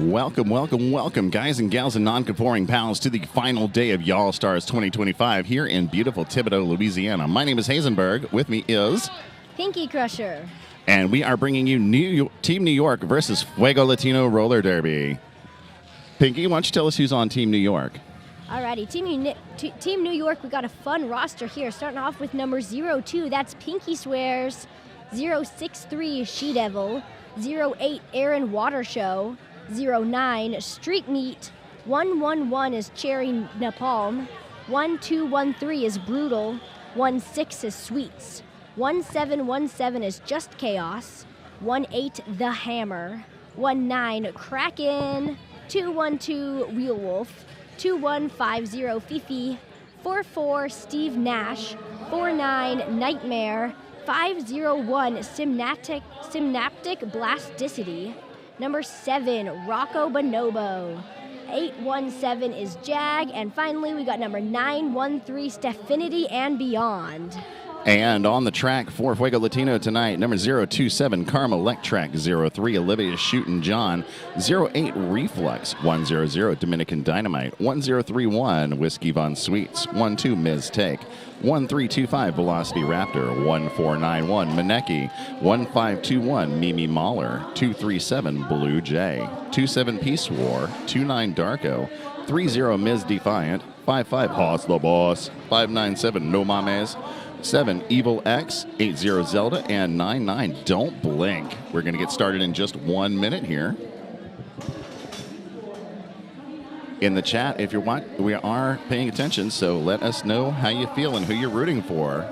Welcome, welcome, welcome, guys and gals and non-conforming pals, to the final day of Y'all Stars 2025 here in beautiful Thibodaux, Louisiana. My name is Hazenberg. With me is Pinky Crusher. And we are bringing you Team New York versus Fuego Latino Roller Derby. Pinky, why don't you tell us who's on Team New York? Alrighty, Team New York, we got a fun roster here. Starting off with number 02, that's Pinky Swears. 063, She Devil. 08, Aaron Water Show. 09, Street Meat. 111 is Cherry Napalm. 1213 is Brutal. 16 is Sweets. 1717 is Just Chaos. 18, The Hammer. 19, Kraken. 212, Wheel Wolf. 2150, Fifi. 44, Steve Nash. 49, Nightmare. 501, Synaptic Blasticity. Number 7, Rocco Bonobo. 817 is Jag. And finally, we got number 913, Stephinity and Beyond. And on the track for Fuego Latino tonight, number 027, Karma Electrack. 03, Olivia Shootin' John. 08, Reflux. 100, Dominican Dynamite. 1031, Whiskey Von Sweets. 12, Ms. Take. 1325, Velocity Raptor. 1491, Maneki. 1521, Mimi Mahler. 237, Blue Jay. 27, Peace War. 29, Darko. 30, Ms. Defiant. 55, Hoss the Boss. 597, No Mames. 7, Evil X, 80, Zelda, and 99, Don't Blink. We're going to get started in just 1 minute here. In the chat, if you're watching, we are paying attention, so let us know how you feel and who you're rooting for.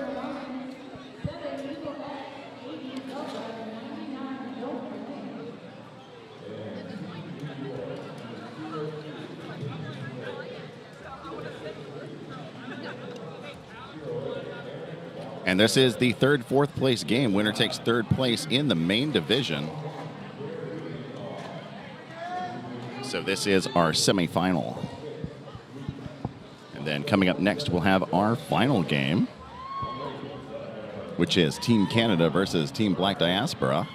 And this is the third, fourth place game. Winner takes third place in the main division. So this is our semifinal. And then coming up next, we'll have our final game, which is Team Canada versus Team Black Diaspora.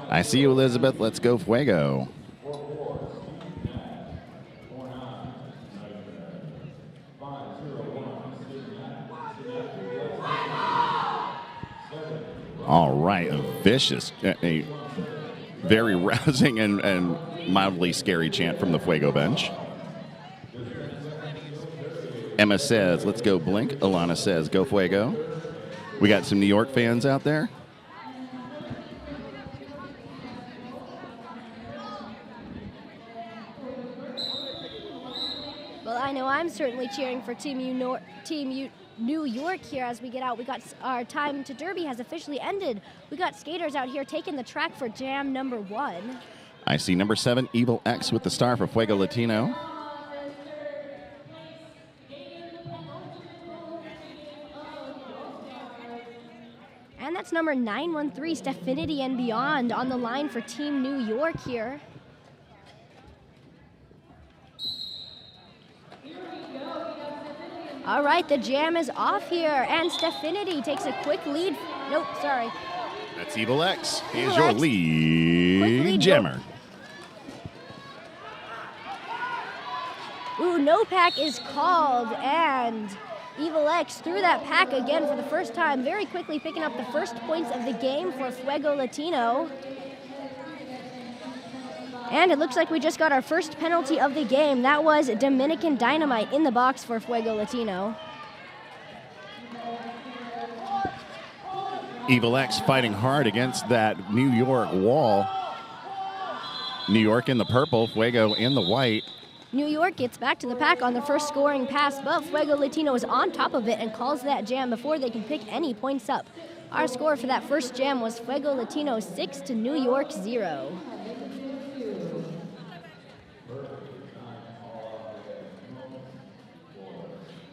I see you, Elizabeth. Let's go, Fuego. All right, a vicious, a very rousing and mildly scary chant from the Fuego bench. Emma says, let's go Blink. Alana says, go Fuego. We got some New York fans out there. Well, I know I'm certainly cheering for Team New York here as we get out. We got our time to Derby has officially ended. We got skaters out here taking the track for jam number 1. I see number 7, Evil X with the star for Fuego Latino. And that's number 913, Stephinity and Beyond on the line for Team New York here. All right, the jam is off here, and Stephinity takes a quick lead. Nope, sorry. That's Evil X. He is your lead jammer. Ooh, no pack is called, and Evil X threw that pack again for the first time, very quickly picking up the first points of the game for Fuego Latino. And it looks like we just got our first penalty of the game. That was Dominican Dynamite in the box for Fuego Latino. Evil X fighting hard against that New York wall. New York in the purple, Fuego in the white. New York gets back to the pack on the first scoring pass, but Fuego Latino is on top of it and calls that jam before they can pick any points up. Our score for that first jam was Fuego Latino 6 to New York 0.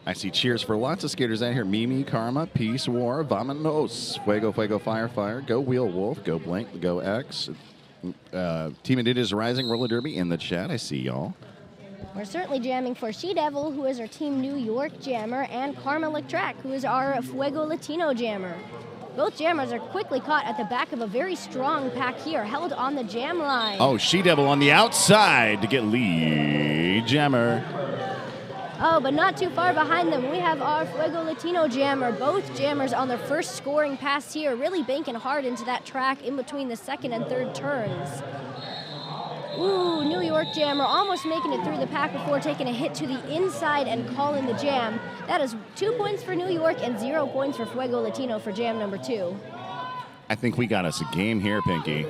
I see cheers for lots of skaters out here. Mimi, Karma, Peace War, Vamonos, Fuego, Fuego, Fire, Fire, Go Wheel Wolf, Go Blank, Go X. Team Adidas Rising Roller Derby in the chat. I see y'all. We're certainly jamming for She Devil, who is our Team New York jammer, and Karma Electrack, who is our Fuego Latino jammer. Both jammers are quickly caught at the back of a very strong pack here, held on the jam line. Oh, She-Devil on the outside to get lead jammer. Oh, but not too far behind them, we have our Fuego Latino jammer. Both jammers on their first scoring pass here, really banking hard into that track in between the second and third turns. Ooh, New York jammer almost making it through the pack before taking a hit to the inside and calling the jam. That is 2 points for New York and 0 points for Fuego Latino for jam number 2. I think we got us a game here, Pinky.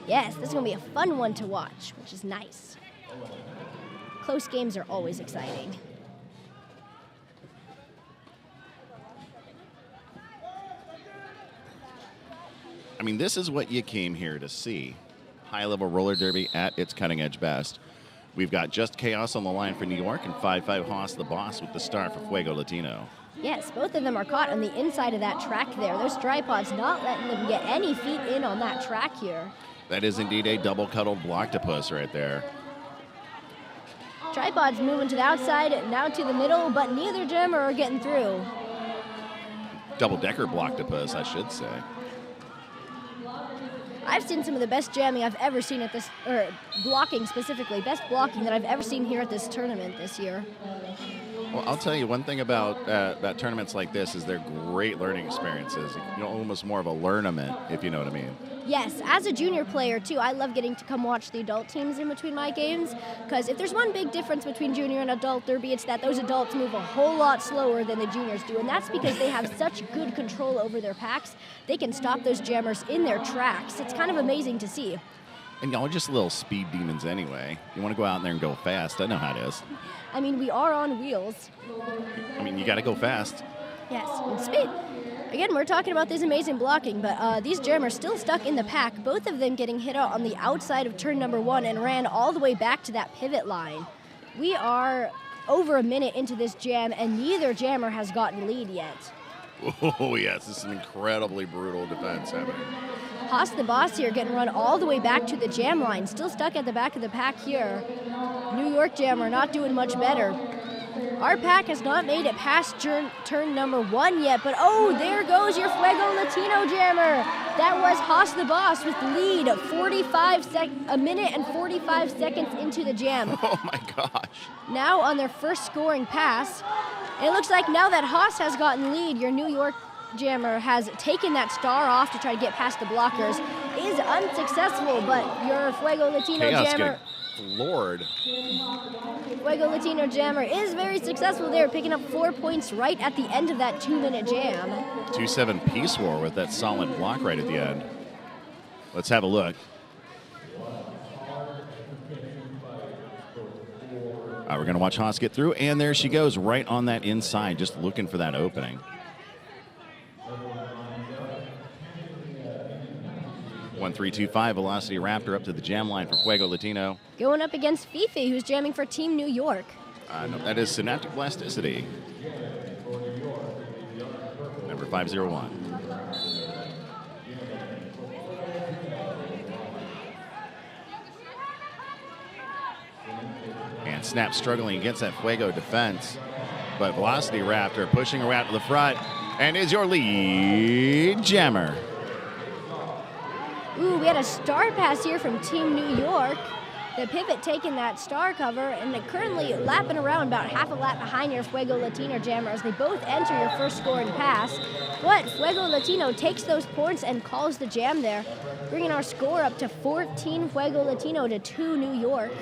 Yes, this is going to be a fun one to watch, which is nice. Close games are always exciting. I mean, this is what you came here to see. High-level roller derby at its cutting-edge best. We've got Just Chaos on the line for New York and 5-5 Haas the boss with the star for Fuego Latino. Yes, both of them are caught on the inside of that track there. Those tripods not letting them get any feet in on that track here. That is indeed a double-cuddled blocktopus right there. Tripods moving to the outside, now to the middle, but neither jammer are getting through. Double-decker blocktopus, I should say. I've seen some of the best jamming I've ever seen at this, or blocking specifically, best blocking that I've ever seen here at this tournament this year. Well, I'll tell you one thing about tournaments like this is they're great learning experiences. You know, almost more of a learnament, if you know what I mean. Yes, as a junior player too, I love getting to come watch the adult teams in between my games, because if there's one big difference between junior and adult derby, it's that those adults move a whole lot slower than the juniors do, and that's because they have such good control over their packs. They can stop those jammers in their tracks. It's kind of amazing to see. And y'all are just little speed demons anyway. You want to go out there and go fast. I know how it is. I mean, we are on wheels. I mean, you got to go fast. Yes, and speed. Again, we're talking about this amazing blocking, but these jammers still stuck in the pack, both of them getting hit out on the outside of turn number 1 and ran all the way back to that pivot line. We are over a minute into this jam, and neither jammer has gotten lead yet. Oh, yes, this is an incredibly brutal defense happening. Haas the boss here getting run all the way back to the jam line, still stuck at the back of the pack here. New York jammer not doing much better. Our pack has not made it past turn number 1 yet, but oh, there goes your Fuego Latino jammer. That was Haas the boss with lead, a minute and 45 seconds into the jam. Oh my gosh. Now on their first scoring pass, and it looks like now that Haas has gotten lead, your New York jammer has taken that star off to try to get past the blockers. Is unsuccessful, but your Fuego Latino Chaos jammer... Lord. Fuego Latino jammer is very successful there, picking up 4 points right at the end of that 2-minute jam. 2-7 Peace War with that solid block right at the end. Let's have a look. We're going to watch Haas get through, and there she goes right on that inside, just looking for that opening. 1-3-2-5 Velocity Raptor up to the jam line for Fuego Latino. Going up against Fifi, who's jamming for Team New York. No, that is Synaptic Plasticity. Number 501. And Snap struggling against that Fuego defense. But Velocity Raptor pushing her out to the front. And is your lead jammer. Ooh, we had a star pass here from Team New York. The pivot taking that star cover, and they're currently lapping around about half a lap behind your Fuego Latino jammer as they both enter your first scoring pass. But Fuego Latino takes those points and calls the jam there, bringing our score up to 14 Fuego Latino to 2 New York.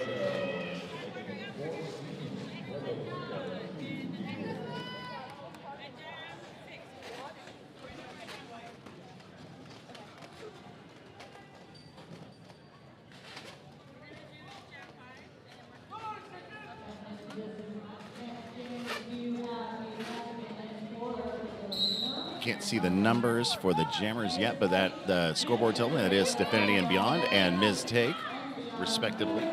Can't see the numbers for the jammers yet, but that the scoreboard tells me that is Stefinity and Beyond and Ms. Take, respectively.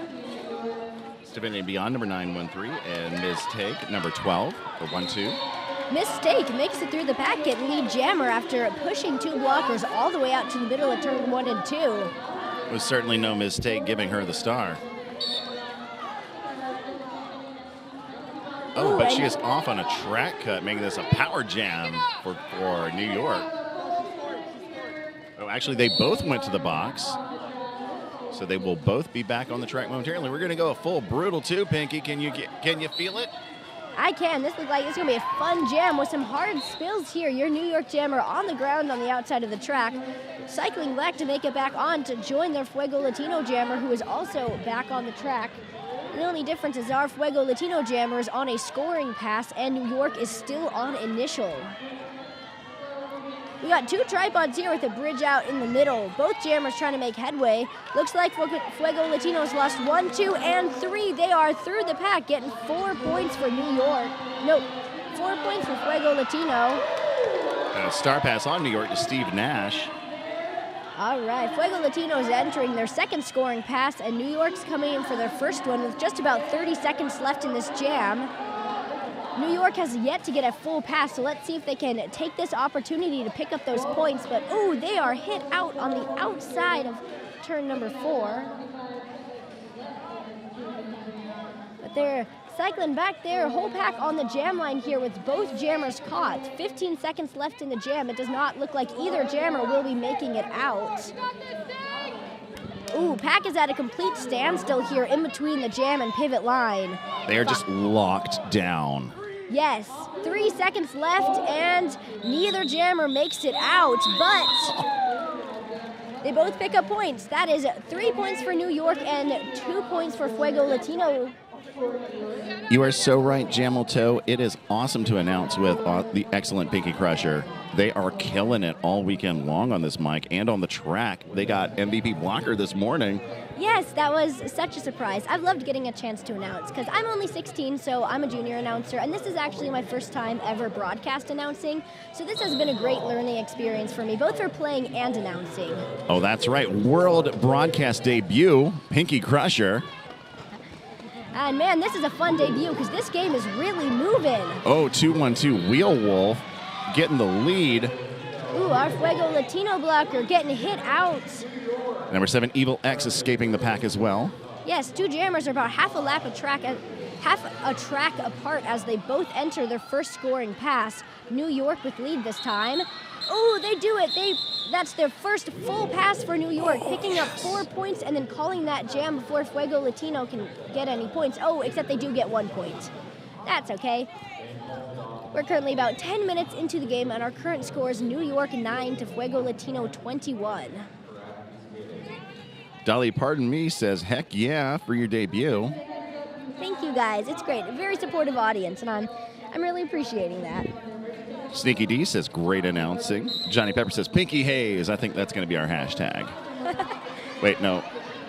Stefinity and Beyond, number 913, and Ms. Take, number 12, for 1-2. Mistake makes it through the pack, getting lead jammer after pushing 2 blockers all the way out to the middle of turn 1 and 2. It was certainly no mistake giving her the star. Oh, but she is off on a track cut, making this a power jam for New York. Actually, they both went to the box. So they will both be back on the track momentarily. We're going to go a full brutal too, Pinky. Can you feel it? I can. This looks like it's going to be a fun jam with some hard spills here. Your New York Jammer on the ground on the outside of the track, cycling back to make it back on to join their Fuego Latino Jammer, who is also back on the track. The only difference is our Fuego Latino Jammer is on a scoring pass, and New York is still on initial. We got two tripods here with a bridge out in the middle. Both jammers trying to make headway. Looks like Fuego Latino's lost 1, 2, and 3. They are through the pack, getting 4 points for New York. Nope, 4 points for Fuego Latino. Star pass on New York to Steve Nash. All right, Fuego Latino is entering their second scoring pass, and New York's coming in for their first one with just about 30 seconds left in this jam. New York has yet to get a full pass, so let's see if they can take this opportunity to pick up those points. But, ooh, they are hit out on the outside of turn number 4. But they're cycling back there, whole pack on the jam line here with both jammers caught. 15 seconds left in the jam. It does not look like either jammer will be making it out. Ooh, pack is at a complete standstill here in between the jam and pivot line. They are just locked down. Yes, 3 seconds left, and neither jammer makes it out, but they both pick up points. That is 3 points for New York and 2 points for Fuego Latino. You are so right, Jamilto. It is awesome to announce with the excellent Pinky Crusher. They are killing it all weekend long on this mic and on the track. They got MVP blocker this morning. Yes, that was such a surprise. I've loved getting a chance to announce because I'm only 16, so I'm a junior announcer, and this is actually my first time ever broadcast announcing. So this has been a great learning experience for me, both for playing and announcing. Oh, that's right. World broadcast debut, Pinky Crusher. And man, this is a fun debut because this game is really moving. Oh, 2-1-2 Wheel Wolf getting the lead. Ooh, our Fuego Latino blocker getting hit out. Number 7, Evil X escaping the pack as well. Yes, two jammers are about half a track apart as they both enter their first scoring pass. New York with lead this time. Oh, they do it. That's their first full pass for New York, picking up 4 points and then calling that jam before Fuego Latino can get any points. Oh, except they do get 1 point. That's okay. We're currently about 10 minutes into the game, and our current score is New York 9 to Fuego Latino 21. Dolly Pardon Me says, heck yeah, for your debut. Thank you, guys. It's great. A very supportive audience, and I'm really appreciating that. Sneaky D says, great announcing. Johnny Pepper says, Pinky Haze. I think that's going to be our hashtag. Wait, no,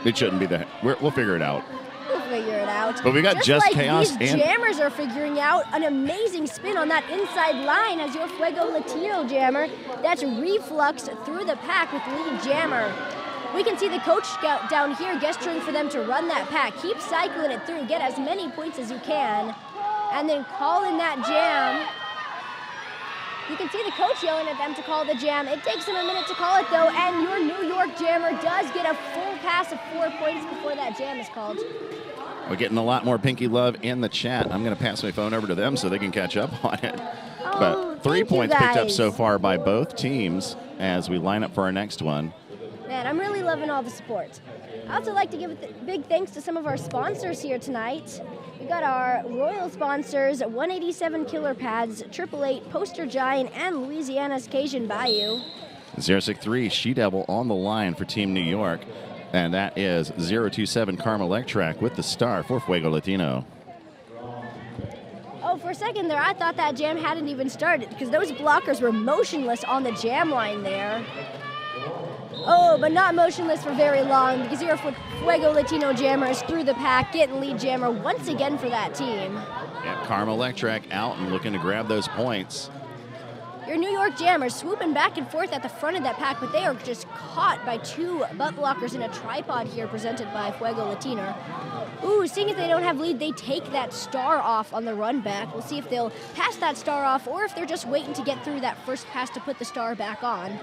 it shouldn't be that. We'll figure it out. We'll figure it out. But we got Just like Chaos these and jammers are figuring out an amazing spin on that inside line as your Fuego Latino jammer. That's reflux through the pack with lead jammer. We can see the coach down here gesturing for them to run that pack. Keep cycling it through. Get as many points as you can. And then call in that jam. You can see the coach yelling at them to call the jam. It takes him a minute to call it, though, and your New York jammer does get a full pass of 4 points before that jam is called. We're getting a lot more Pinky love in the chat. I'm going to pass my phone over to them so they can catch up on it. But 3 points picked up so far by both teams as we line up for our next one. Man, I'm really loving all the support. I also like to give a big thanks to some of our sponsors here tonight. We got our royal sponsors, 187 Killer Pads, 888 Poster Giant, and Louisiana's Cajun Bayou. 063 She-Devil on the line for Team New York. And that is 027 Karma Electrac with the star for Fuego Latino. Oh, for a second there, I thought that jam hadn't even started because those blockers were motionless on the jam line there. Oh, but not motionless for very long because your Fuego Latino jammer is through the pack, getting lead jammer once again for that team. Yeah, Karma Electrac out and looking to grab those points. Your New York jammers swooping back and forth at the front of that pack, but they are just caught by two butt blockers in a tripod here presented by Fuego Latino. Ooh, seeing as they don't have lead, they take that star off on the run back. We'll see if they'll pass that star off or if they're just waiting to get through that first pass to put the star back on.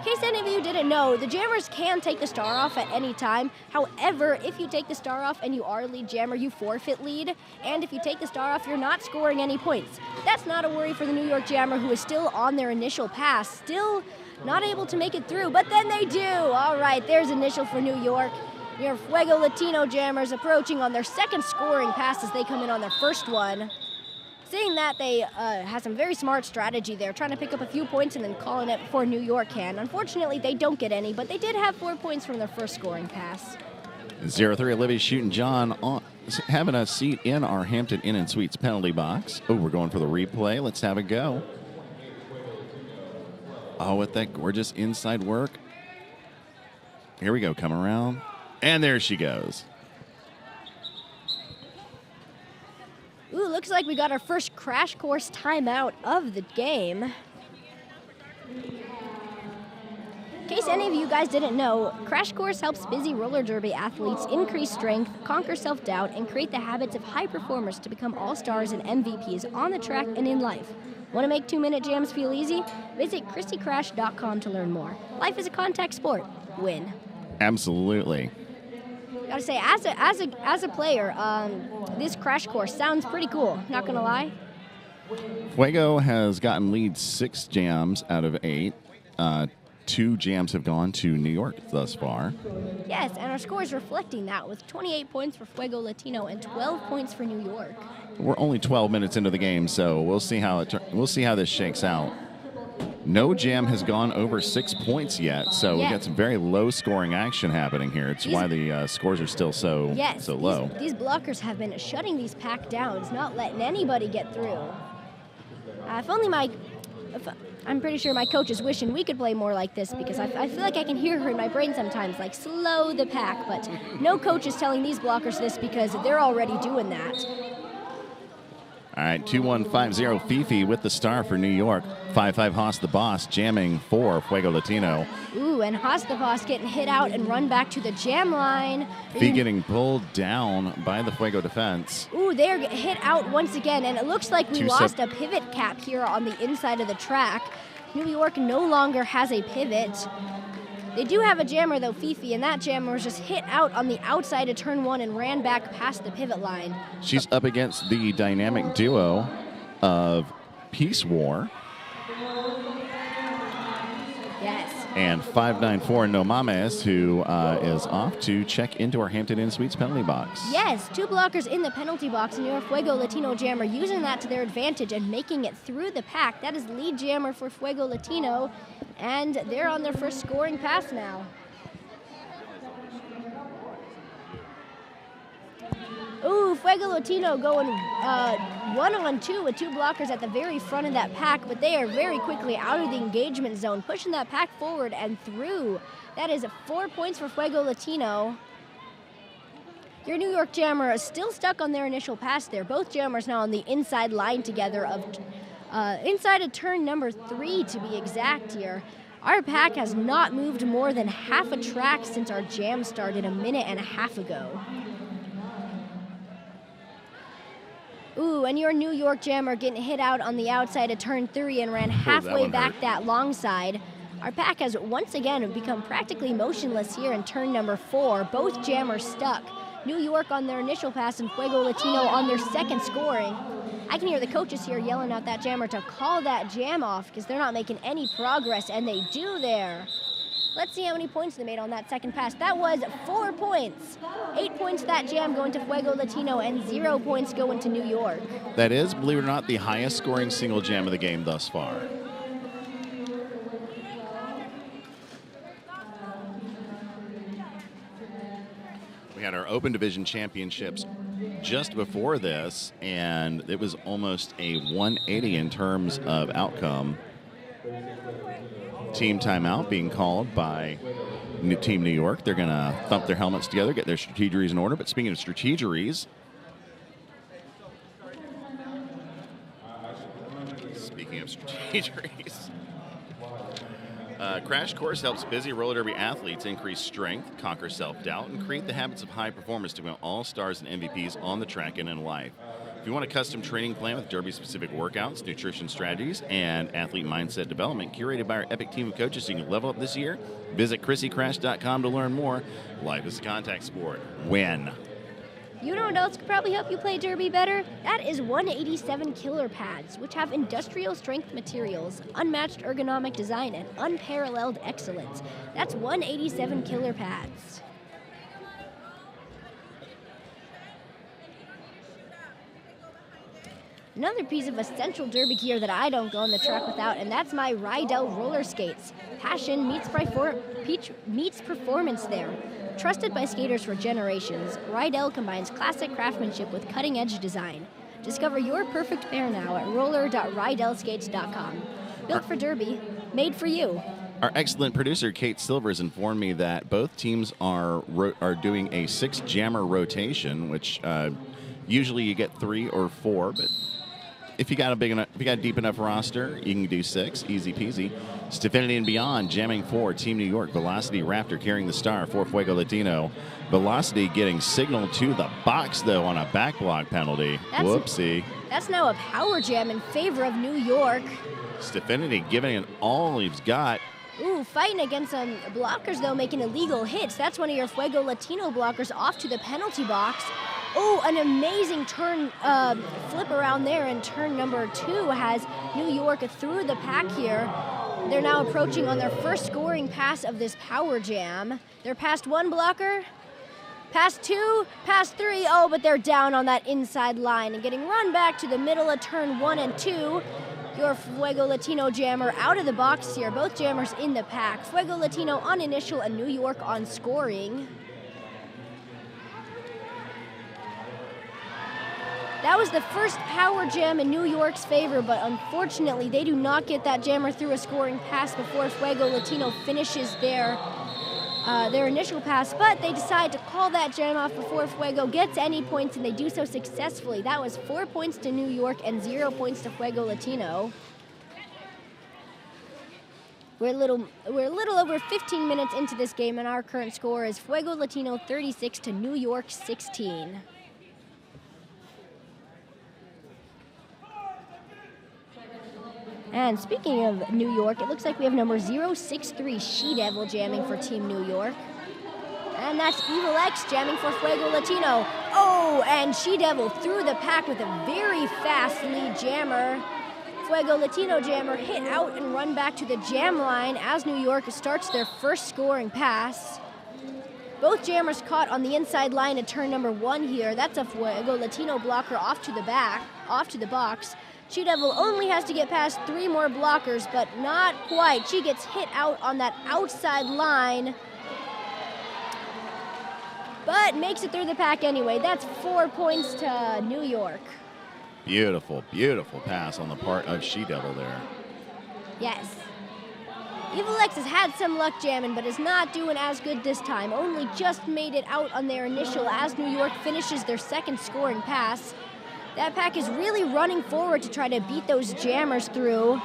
In case any of you didn't know, the jammers can take the star off at any time. However, if you take the star off and you are a lead jammer, you forfeit lead. And if you take the star off, you're not scoring any points. That's not a worry for the New York jammer who is still on their initial pass, still not able to make it through, but then they do. All right, there's initial for New York. Your Fuego Latino jammers approaching on their second scoring pass as they come in on their first one. Seeing that, they have some very smart strategy there, trying to pick up a few points and then calling it before New York can. Unfortunately, they don't get any, but they did have 4 points from their first scoring pass. 0-3 Olivia Shooting John having a seat in our Hampton Inn & Suites penalty box. Oh, we're going for the replay. Let's have a go. Oh, with that gorgeous inside work. Here we go, come around. And there she goes. Ooh, looks like we got our first crash course timeout of the game. In case any of you guys didn't know, Crash Course helps busy roller derby athletes increase strength, conquer self-doubt, and create the habits of high performers to become all-stars and MVPs on the track and in life. Want to make 2-minute jams feel easy? Visit ChristyCrash.com to learn more. Life is a contact sport. Win. Absolutely. Gotta say, as a player, this Crash Course sounds pretty cool. Not gonna lie. Fuego has gotten lead 6 jams out of 8. 2 jams have gone to New York thus far. Yes, and our score is reflecting that with 28 points for Fuego Latino and 12 points for New York. We're only 12 minutes into the game, so we'll see how this shakes out. No jam has gone over 6 points yet, so we got some very low scoring action happening here. It's why the scores are still so low. These blockers have been shutting these pack downs, not letting anybody get through. I'm pretty sure my coach is wishing we could play more like this, because I feel like I can hear her in my brain sometimes, like, slow the pack, but no coach is telling these blockers this because they're already doing that. All right, 2-1-5-0 Fifi with the star for New York. 5-5 Haas the Boss jamming for Fuego Latino. Ooh, and Haas the Boss getting hit out and run back to the jam line. Fee getting pulled down by the Fuego defense. Ooh, they're hit out once again, and it looks like we lost a pivot cap here on the inside of the track. New York no longer has a pivot. They do have a jammer, though, Fifi, and that jammer was just hit out on the outside of turn 1 and ran back past the pivot line. She's up against the dynamic duo of Peace War. Yes. And 594 No Mames, who is off to check into our Hampton Inn Suites penalty box. Yes, 2 blockers in the penalty box, and your Fuego Latino jammer using that to their advantage and making it through the pack. That is lead jammer for Fuego Latino, and they're on their first scoring pass now. Ooh, Fuego Latino going 1-on-2 with 2 blockers at the very front of that pack, but they are very quickly out of the engagement zone, pushing that pack forward and through. That is 4 points for Fuego Latino. Your New York jammer is still stuck on their initial pass there. Both jammers now on the inside line together of inside of turn number 3 to be exact here. Our pack has not moved more than half a track since our jam started a minute and a half ago. Ooh, and your New York jammer getting hit out on the outside of turn 3 and ran halfway back that long side. Our pack has once again become practically motionless here in turn number 4. Both jammers stuck. New York on their initial pass and Fuego Latino on their second scoring. I can hear the coaches here yelling at that jammer to call that jam off because they're not making any progress, and they do there. Let's see how many points they made on that second pass. That was 4 points. 8 points that jam going to Fuego Latino and 0 points going to New York. That is, believe it or not, the highest scoring single jam of the game thus far. We had our Open Division Championships just before this, and it was almost a 180 in terms of outcome. Team timeout being called by Team New York. They're going to thump their helmets together, get their strategeries in order. But speaking of strategeries, Crash Course helps busy roller derby athletes increase strength, conquer self-doubt, and create the habits of high performance to become all-stars and MVPs on the track and in life. If you want a custom training plan with derby-specific workouts, nutrition strategies, and athlete mindset development curated by our epic team of coaches so you can level up this year, visit ChristyCrash.com to learn more. Life is a contact sport. Win. You know what else could probably help you play Derby better? That is 187 killer pads, which have industrial strength materials, unmatched ergonomic design, and unparalleled excellence. That's 187 killer pads. Another piece of essential Derby gear that I don't go on the track without, and that's my Rydell roller skates. Passion meets performance there. Trusted by skaters for generations, Rydell combines classic craftsmanship with cutting-edge design. Discover your perfect pair now at roller.rydellskates.com. Built for Derby, made for you. Our excellent producer, Kate Silvers, informed me that both teams are doing a 6-jammer rotation, which usually you get 3 or 4, but if you got a deep enough roster, you can do 6, easy peasy. Staffinity and Beyond jamming 4, Team New York. Velocity Raptor carrying the star for Fuego Latino. Velocity getting signal to the box, though, on a back block penalty. Whoopsie. That's now a power jam in favor of New York. Staffinity giving it all he's got. Ooh, fighting against some blockers, though, making illegal hits. That's one of your Fuego Latino blockers off to the penalty box. Oh, an amazing turn, flip around there, and turn number 2 has New York through the pack here. They're now approaching on their first scoring pass of this power jam. They're past 1 blocker, past 2, past 3. Oh, but they're down on that inside line and getting run back to the middle of turn 1 and 2. Your Fuego Latino jammer out of the box here. Both jammers in the pack. Fuego Latino on initial and New York on scoring. That was the first power jam in New York's favor, but unfortunately they do not get that jammer through a scoring pass before Fuego Latino finishes their initial pass, but they decide to call that jam off before Fuego gets any points, and they do so successfully. That was 4 points to New York and 0 points to Fuego Latino. We're a little over 15 minutes into this game, and our current score is Fuego Latino 36 to New York 16. And speaking of New York, it looks like we have number 063 She-Devil jamming for Team New York. And that's Evil X jamming for Fuego Latino. Oh, and She-Devil through the pack with a very fast lead jammer. Fuego Latino jammer hit out and run back to the jam line as New York starts their first scoring pass. Both jammers caught on the inside line at turn number 1 here. That's a Fuego Latino blocker off to the box. She-Devil only has to get past 3 more blockers, but not quite. She gets hit out on that outside line, but makes it through the pack anyway. That's 4 points to New York. Beautiful, beautiful pass on the part of She-Devil there. Yes. Evil X has had some luck jamming, but is not doing as good this time. Only just made it out on their initial as New York finishes their second scoring pass. That pack is really running forward to try to beat those jammers through.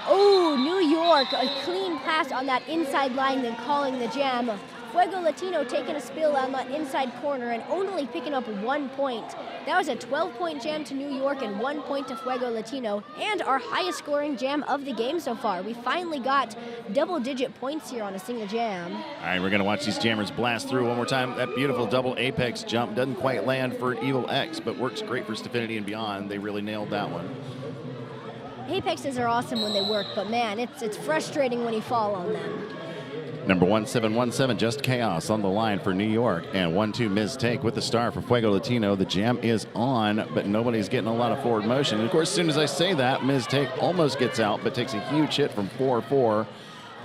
Oh, New York, a clean pass on that inside line, then calling the jam. Fuego Latino taking a spill on that inside corner and only picking up 1 point. That was a 12-point jam to New York and 1 point to Fuego Latino, and our highest scoring jam of the game so far. We finally got double-digit points here on a single jam. All right, we're going to watch these jammers blast through one more time. That beautiful double apex jump doesn't quite land for Evil X, but works great for Staffinity and Beyond. They really nailed that one. Apexes are awesome when they work, but man, it's frustrating when you fall on them. Number 1717, Just Chaos on the line for New York. And 1-2, Ms. Take with the star for Fuego Latino. The jam is on, but nobody's getting a lot of forward motion. And of course, as soon as I say that, Ms. Take almost gets out, but takes a huge hit from 4-4.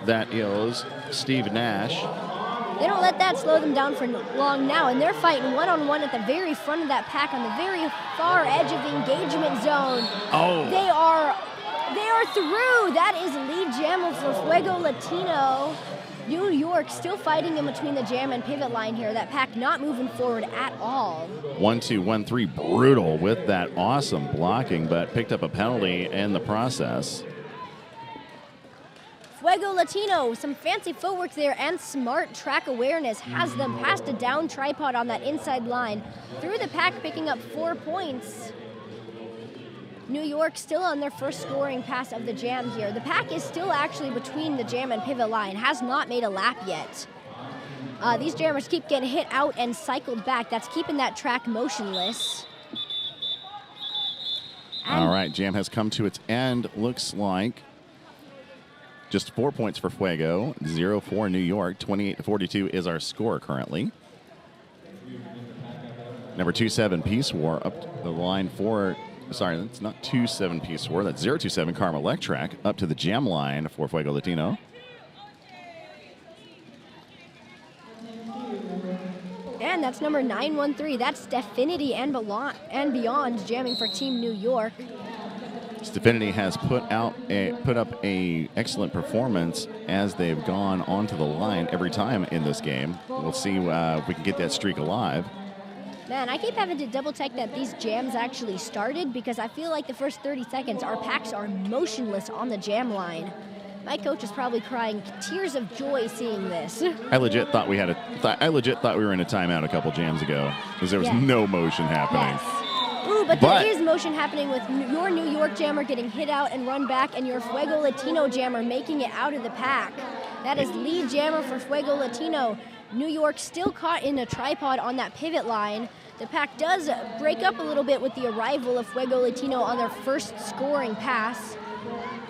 That is Steve Nash. They don't let that slow them down for long now, and they're fighting one-on-one at the very front of that pack on the very far edge of the engagement zone. Oh. They are through. That is lead jammer for Fuego Latino. New York still fighting in between the jam and pivot line here. That pack not moving forward at all. 1-2, 1-3, brutal with that awesome blocking, but picked up a penalty in the process. Fuego Latino, some fancy footwork there and smart track awareness has them past a down tripod on that inside line. Through the pack, picking up 4 points. New York still on their first scoring pass of the jam here. The pack is still actually between the jam and pivot line, has not made a lap yet. These jammers keep getting hit out and cycled back. That's keeping that track motionless. All right, jam has come to its end. Looks like just 4 points for Fuego, 0-4 New York. 28-42 is our score currently. Number 2-7 Peace War up the line for, sorry, that's not 2-7 Peace War. That's 0-2-7 Karma Electrac up to the jam line for Fuego Latino. And that's number 913. That's Stefinity and Beyond jamming for Team New York. Stefinity has put up a excellent performance as they've gone onto the line every time in this game. We'll see if we can get that streak alive. Man, I keep having to double check that these jams actually started because I feel like the first 30 seconds our packs are motionless on the jam line. My coach is probably crying tears of joy seeing this. I legit thought we were in a timeout a couple jams ago because there was no motion happening. Yes. Ooh, but there is motion happening with your New York jammer getting hit out and run back, and your Fuego Latino jammer making it out of the pack. That is lead jammer for Fuego Latino. New York still caught in a tripod on that pivot line. The pack does break up a little bit with the arrival of Fuego Latino on their first scoring pass.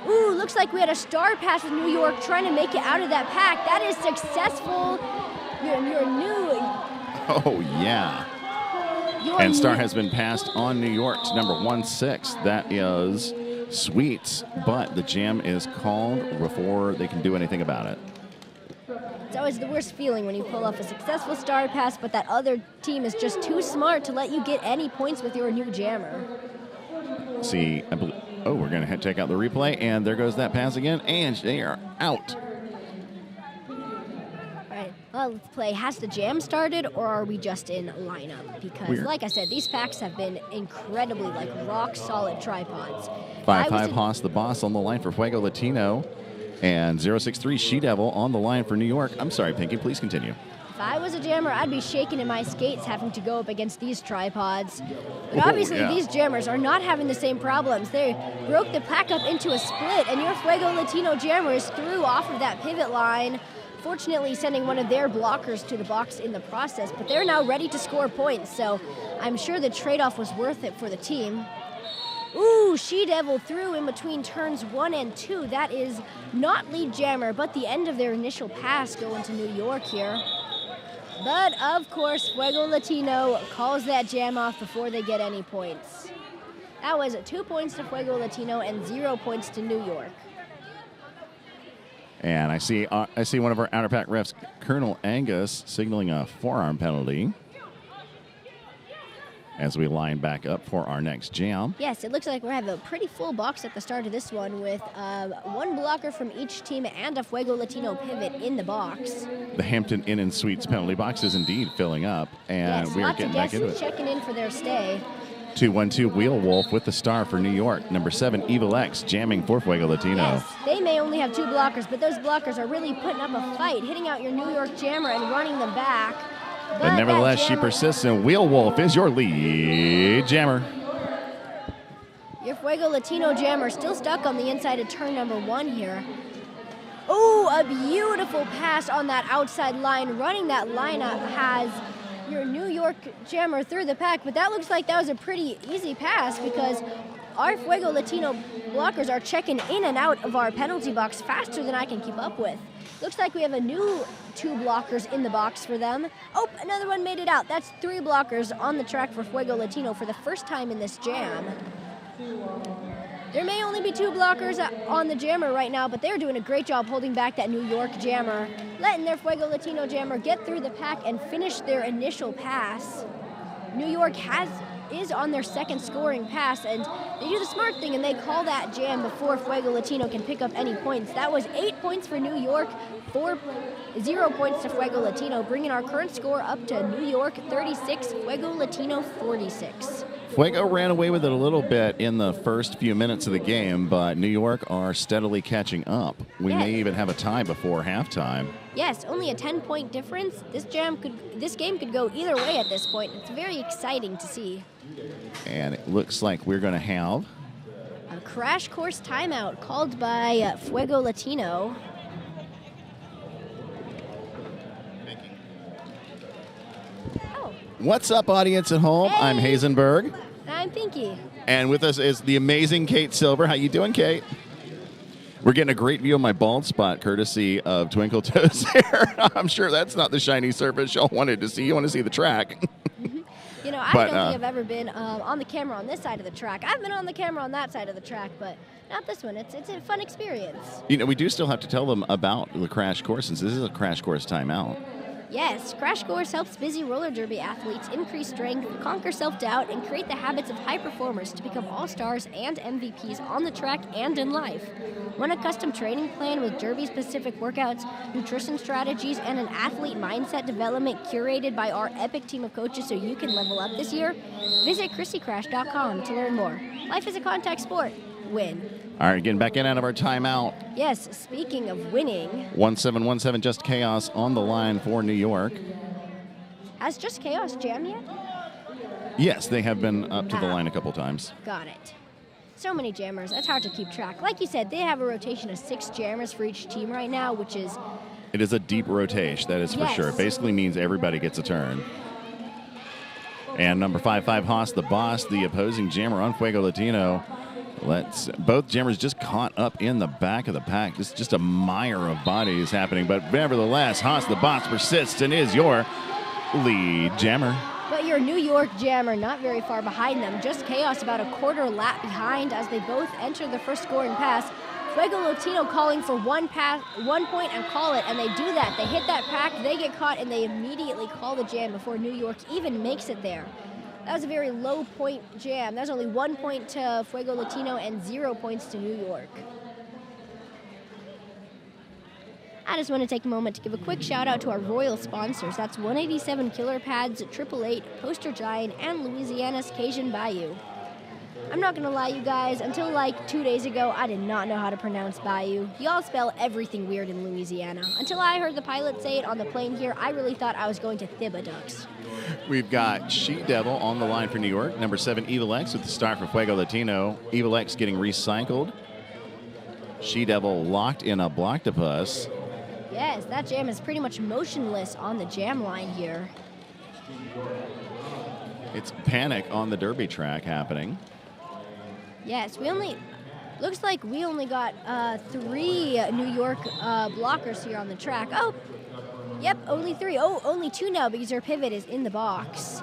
Ooh, looks like we had a star pass with New York trying to make it out of that pack. That is successful. Your new... Oh, yeah. And star has been passed on New York to number 1-6. That is Sweets, but the jam is called before they can do anything about it. It's always the worst feeling when you pull off a successful star pass, but that other team is just too smart to let you get any points with your new jammer. See, we're going to check out the replay, and there goes that pass again, and they are out. All right, well, let's play. Has the jam started, or are we just in lineup? Because, like I said, these packs have been incredibly, rock-solid tripods. 5-5 Haas, the boss, on the line for Fuego Latino, and 063 She-Devil on the line for New York. I'm sorry, Pinky, please continue. If I was a jammer, I'd be shaking in my skates having to go up against these tripods. But obviously, these jammers are not having the same problems. They broke the pack up into a split, and your Fuego Latino jammers threw off of that pivot line, fortunately sending one of their blockers to the box in the process. But they're now ready to score points, so I'm sure the trade-off was worth it for the team. Ooh, She-Devil threw in between turns 1 and 2. That is not lead jammer, but the end of their initial pass going to New York here. But, of course, Fuego Latino calls that jam off before they get any points. That was 2 points to Fuego Latino and 0 points to New York. And I see one of our outer pack refs, Colonel Angus, signaling a forearm penalty as we line back up for our next jam. Yes, it looks like we have a pretty full box at the start of this one with one blocker from each team and a Fuego Latino pivot in the box. The Hampton Inn and Suites penalty box is indeed filling up, and we are getting back into it. Checking in for their stay. 2-1-2 Wheel Wolf with the star for New York. Number 7 Evil X jamming for Fuego Latino. Yes, they may only have 2 blockers, but those blockers are really putting up a fight, hitting out your New York jammer and running them back. But nevertheless, she persists, and Wheel Wolf is your lead jammer. Your Fuego Latino jammer still stuck on the inside of turn number 1 here. Oh, a beautiful pass on that outside line. Running that lineup has your New York jammer through the pack, but that looks like that was a pretty easy pass because our Fuego Latino blockers are checking in and out of our penalty box faster than I can keep up with. Looks like we have a new 2 blockers in the box for them. Oh, another one made it out. That's 3 blockers on the track for Fuego Latino for the first time in this jam. There may only be 2 blockers on the jammer right now, but they're doing a great job holding back that New York jammer, letting their Fuego Latino jammer get through the pack and finish their initial pass. New York is on their second scoring pass, and they do the smart thing and they call that jam before Fuego Latino can pick up any points. That was 8 points for New York, 0 points to Fuego Latino, bringing our current score up to New York 36, Fuego Latino 46. Fuego ran away with it a little bit in the first few minutes of the game, but New York are steadily catching up. We may even have a tie before halftime. Yes, only a 10-point difference. This game could go either way at this point. It's very exciting to see. And it looks like we're going to have a crash course timeout called by Fuego Latino. What's up, audience at home? Hey. I'm Hazenberg. I'm Pinky. And with us is the amazing Kate Silver. How you doing, Kate? We're getting a great view of my bald spot, courtesy of Twinkle Toes hair. I'm sure that's not the shiny surface y'all wanted to see. You want to see the track. You know, I don't think I've ever been on the camera on this side of the track. I've been on the camera on that side of the track, but not this one. It's a fun experience. You know, we do still have to tell them about the crash course, since this is a crash course timeout. Yes, Crash Course helps busy roller derby athletes increase strength, conquer self-doubt, and create the habits of high performers to become all-stars and MVPs on the track and in life. Want a custom training plan with derby-specific workouts, nutrition strategies, and an athlete mindset development curated by our epic team of coaches so you can level up this year? Visit ChristyCrash.com to learn more. Life is a contact sport. Win. All right, getting back in out of our timeout. Yes, speaking of winning. 1717 Just Chaos on the line for New York. Has Just Chaos jammed yet? Yes, they have been up to the line a couple times. Got it. So many jammers, that's hard to keep track. Like you said, they have a rotation of 6 jammers for each team right now, which is... It is a deep rotation, that is for sure. It basically means everybody gets a turn. And number 55, Haas the Boss, the opposing jammer on Fuego Latino. Both jammers just caught up in the back of the pack. It's just a mire of bodies happening. But nevertheless, Haas the Boss persists and is your lead jammer. But your New York jammer not very far behind them. Just Chaos about a quarter lap behind as they both enter the first scoring pass. Fuego Latino calling for 1 point and call it, and they do that. They hit that pack, they get caught, and they immediately call the jam before New York even makes it there. That was a very low point jam. There's only 1 point to Fuego Latino and 0 points to New York. I just want to take a moment to give a quick shout out to our royal sponsors. That's 187 Killer Pads, 888, Poster Giant, and Louisiana's Cajun Bayou. I'm not going to lie, you guys, until like 2 days ago, I did not know how to pronounce Bayou. Y'all spell everything weird in Louisiana. Until I heard the pilot say it on the plane here, I really thought I was going to Thibodeaux. We've got She Devil on the line for New York. Number 7, Evil X with the start for Fuego Latino. Evil X getting recycled. She Devil locked in a Blocktopus. Yes, that jam is pretty much motionless on the jam line here. It's panic on the derby track happening. Yes, looks like we only got 3 New York blockers here on the track. Oh, yep, only 3. Oh, only 2 now because their pivot is in the box.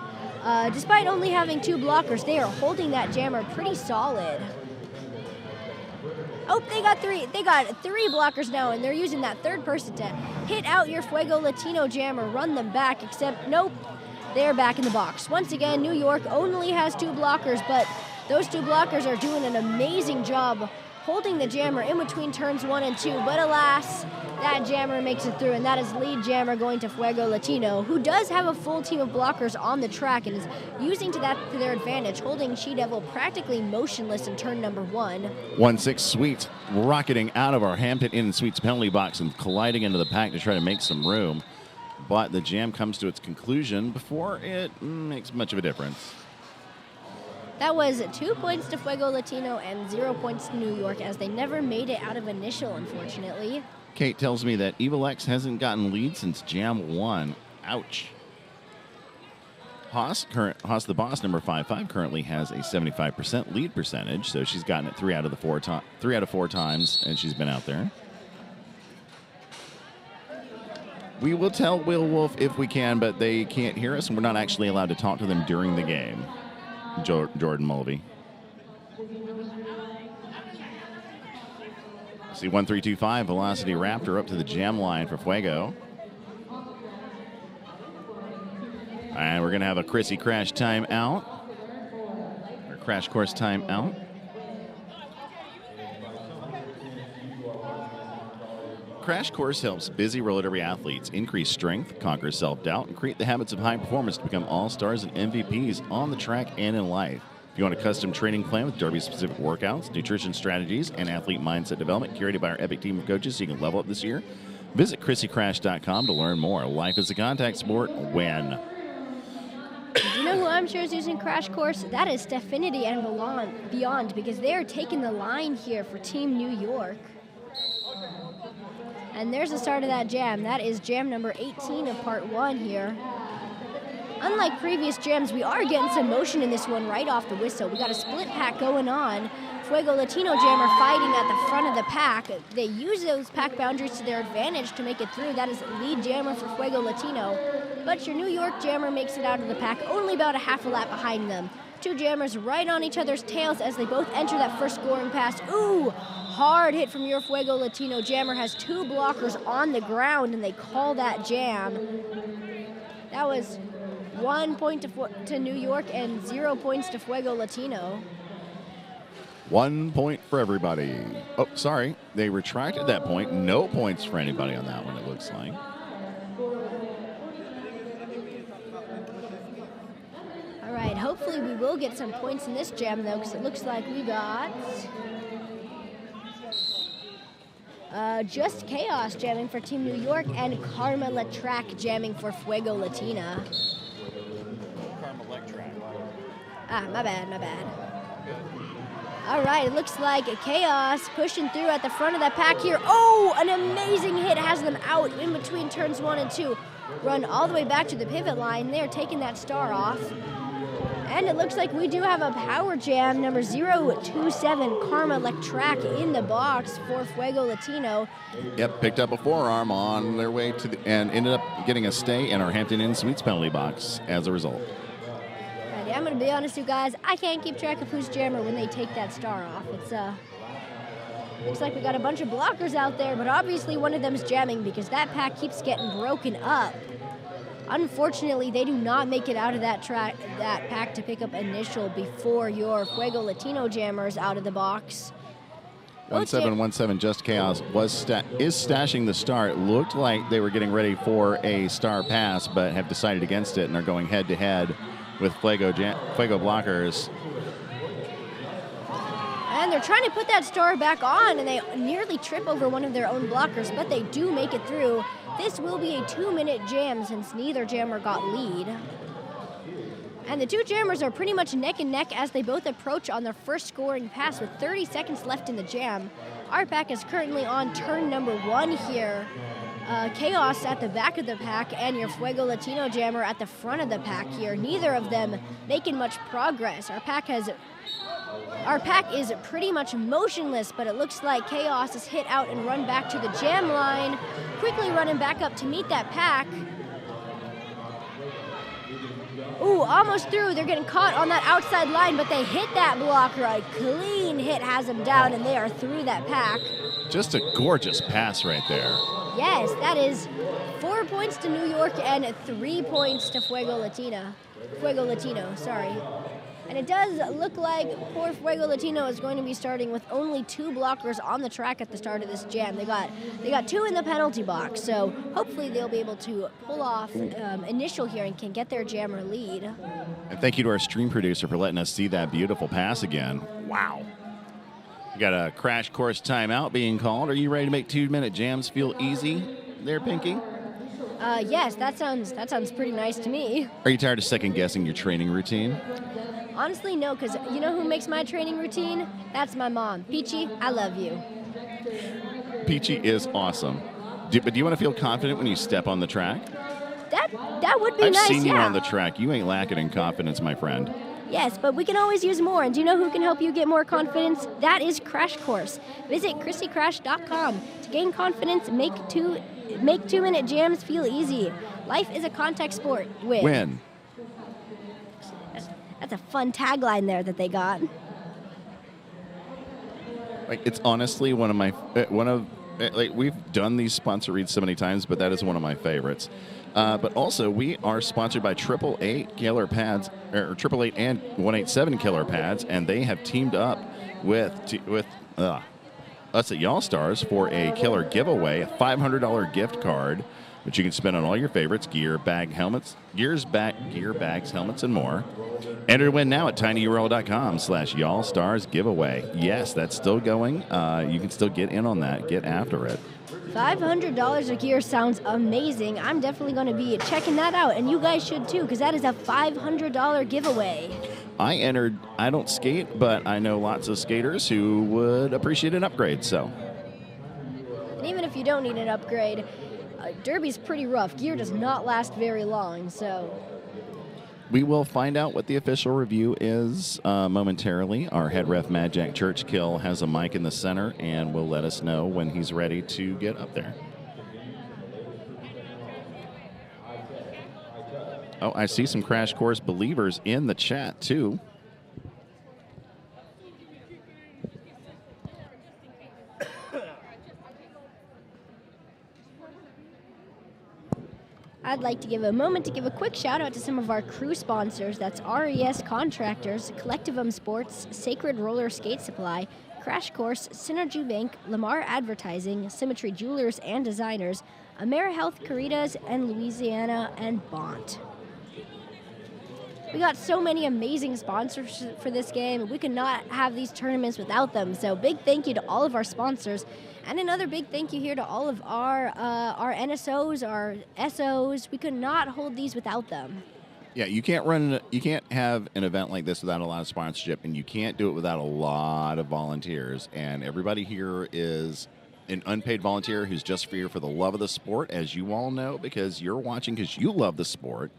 Despite only having 2 blockers, they are holding that jammer pretty solid. Oh, they got 3. They got 3 blockers now, and they're using that third person to hit out your Fuego Latino jammer, run them back, except nope, they're back in the box. Once again, New York only has 2 blockers, but those 2 blockers are doing an amazing job holding the jammer in between turns 1 and 2, but alas, that jammer makes it through, and that is lead jammer going to Fuego Latino, who does have a full team of blockers on the track and is using to their advantage, holding She Devil practically motionless in turn number 1. 1-6 Sweets rocketing out of our Hampton Inn Suites penalty box and colliding into the pack to try to make some room, but the jam comes to its conclusion before it makes much of a difference. That was 2 points to Fuego Latino and 0 points to New York, as they never made it out of initial, unfortunately. Kate tells me that Evil X hasn't gotten lead since Jam 1. Ouch. Haas the Boss, number 55, currently has a 75% lead percentage, so she's gotten it 3 out of 4 times, and she's been out there. We will tell Will Wolf if we can, but they can't hear us, and we're not actually allowed to talk to them during the game. Jordan Mulvey. See 1325 Velocity Raptor up to the jam line for Fuego. And we're going to have a Chrissy Crash timeout. Or Crash Course timeout. Crash Course helps busy roller derby athletes increase strength, conquer self-doubt, and create the habits of high performance to become all-stars and MVPs on the track and in life. If you want a custom training plan with derby-specific workouts, nutrition strategies, and athlete mindset development curated by our epic team of coaches so you can level up this year, visit ChristyCrash.com to learn more. Life is a contact sport. Win. Do you know who I'm sure is using Crash Course? That is Stephinity and Beyond, because they are taking the line here for Team New York. And there's the start of that jam. That is jam number 18 of part 1 here. Unlike previous jams, we are getting some motion in this one right off the whistle. We got a split pack going on. Fuego Latino jammer fighting at the front of the pack. They use those pack boundaries to their advantage to make it through. That is lead jammer for Fuego Latino. But your New York jammer makes it out of the pack, only about a half a lap behind them. Two jammers right on each other's tails as they both enter that first scoring pass. Ooh, hard hit from your Fuego Latino jammer. Has two blockers on the ground, and they call that jam. That was 1 point to New York and 0 points to Fuego Latino. 1 point for everybody. Oh, sorry. They retracted that point. No points for anybody on that one, it looks like. All right, hopefully we will get some points in this jam, though, because it looks like we got Just Chaos jamming for Team New York and Karma Letrack jamming for Fuego Latina. Karma Letrack. My bad. All right, it looks like Chaos pushing through at the front of that pack here. Oh, an amazing hit has them out in between turns 1 and 2. Run all the way back to the pivot line. They're taking that star off. And it looks like we do have a power jam, number 027, Karma Letrack in the box for Fuego Latino. Yep, picked up a forearm on their way to and ended up getting a stay in our Hampton Inn Suites penalty box as a result. I'm going to be honest, you guys, I can't keep track of who's jammer when they take that star off. It's looks like we got a bunch of blockers out there, but obviously one of them's jamming because that pack keeps getting broken up. Unfortunately, they do not make it out of that pack to pick up initial before your Fuego Latino jammers out of the box. 1717 Just Chaos is stashing the star. It looked like they were getting ready for a star pass, but have decided against it and are going head-to-head with Fuego blockers. And they're trying to put that star back on, and they nearly trip over one of their own blockers, but they do make it through. This will be a 2-minute jam since neither jammer got lead. And the two jammers are pretty much neck and neck as they both approach on their first scoring pass with 30 seconds left in the jam. Our pack is currently on turn number 1 here. Chaos at the back of the pack and your Fuego Latino jammer at the front of the pack here. Neither of them making much progress. Our pack is pretty much motionless, but it looks like Chaos is hit out and run back to the jam line, quickly running back up to meet that pack. Ooh, almost through. They're getting caught on that outside line, but they hit that blocker. A clean hit has them down, and they are through that pack. Just a gorgeous pass right there. Yes, that is 4 points to New York and 3 points to Fuego Latino. And it does look like poor Fuego Latino is going to be starting with only 2 blockers on the track at the start of this jam. They got 2 in the penalty box, so hopefully they'll be able to pull off initial here and can get their jammer lead. And thank you to our stream producer for letting us see that beautiful pass again. Wow. We got a crash course timeout being called. Are you ready to make 2-minute jams feel easy there, Pinky? Yes, that sounds pretty nice to me. Are you tired of second-guessing your training routine? Honestly, no, because you know who makes my training routine? That's my mom. Peachy, I love you. Peachy is awesome. But do you want to feel confident when you step on the track? That would be nice, I've seen you on the track. You ain't lacking in confidence, my friend. Yes, but we can always use more. And do you know who can help you get more confidence? That is Crash Course. Visit ChristyCrash.com to gain confidence, make 2-minute jams feel easy. Life is a contact sport. Win. That's a fun tagline there that they got. Like, it's honestly we've done these sponsor reads so many times, but that is one of my favorites. But also, we are sponsored by 888 Killer Pads, or 888 and 187 Killer Pads, and they have teamed up with us at Y'all Stars for a killer giveaway, a $500 gift card, which you can spend on all your favorites: gear, bag, helmets, gear, bags, helmets, and more. Enter to win now at tinyurl.com/Y'all Stars giveaway. Yes, that's still going. You can still get in on that. Get after it. $500 of gear sounds amazing. I'm definitely going to be checking that out, and you guys should too, because that is a $500 giveaway. I entered. I don't skate, but I know lots of skaters who would appreciate an upgrade. So, and even if you don't need an upgrade, Derby's pretty rough. Gear does not last very long, so. We will find out what the official review is momentarily. Our head ref, Mad Jack Churchkill, has a mic in the center and will let us know when he's ready to get up there. Oh, I see some Crash Course believers in the chat, too. I'd like to give a moment to give a quick shout out to some of our crew sponsors. That's RES Contractors, Collectivum Sports, Sacred Roller Skate Supply, Crash Course, Synergy Bank, Lamar Advertising, Symmetry Jewelers and Designers, AmeriHealth Caritas, and Louisiana and Bont. We got so many amazing sponsors for this game. We could not have these tournaments without them. So big thank you to all of our sponsors. And another big thank you here to all of our NSOs, our SOs. We could not hold these without them. Yeah, you can't have an event like this without a lot of sponsorship, and you can't do it without a lot of volunteers. And everybody here is an unpaid volunteer who's just here for the love of the sport, as you all know, because you're watching because you love the sport.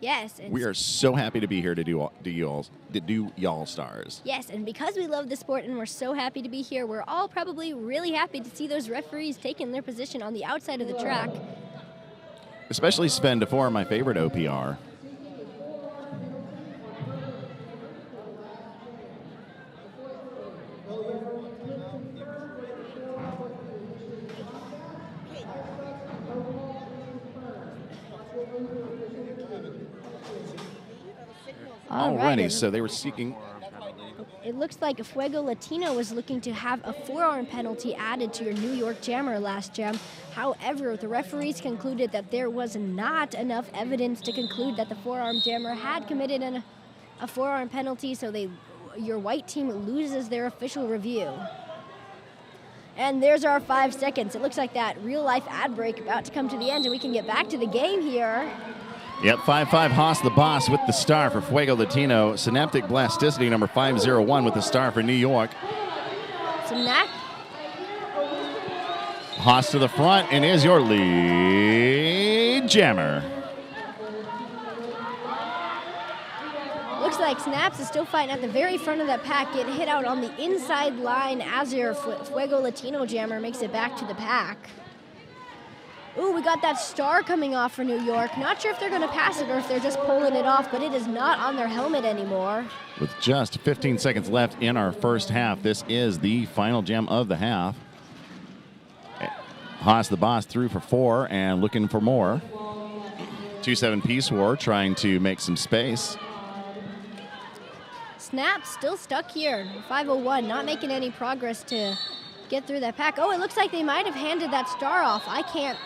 Yes. We are so happy to be here to do y'all stars. Yes, and because we love the sport and we're so happy to be here, we're all probably really happy to see those referees taking their position on the outside of the track. Especially Sven DeFore, my favorite OPR. Alrighty, so they were seeking. It looks like Fuego Latino was looking to have a forearm penalty added to your New York Jammer last jam. However, the referees concluded that there was not enough evidence to conclude that the forearm jammer had committed a forearm penalty, so your white team loses their official review. And there's our 5 seconds. It looks like that real-life ad break about to come to the end, and we can get back to the game here. Yep, 5-5 Haas the Boss with the star for Fuego Latino. Synaptic Blasticity number 501 with the star for New York. Haas to the front and is your lead jammer. Looks like Snaps is still fighting at the very front of that pack, getting hit out on the inside line as your Fuego Latino jammer makes it back to the pack. Ooh, we got that star coming off for New York. Not sure if they're going to pass it or if they're just pulling it off, but it is not on their helmet anymore. With just 15 seconds left in our first half, this is the final jam of the half. Haas the Boss through for 4 and looking for more. 2-7 Peace War trying to make some space. Snap still stuck here. 501, not making any progress to get through that pack. Oh, it looks like they might have handed that star off. I can't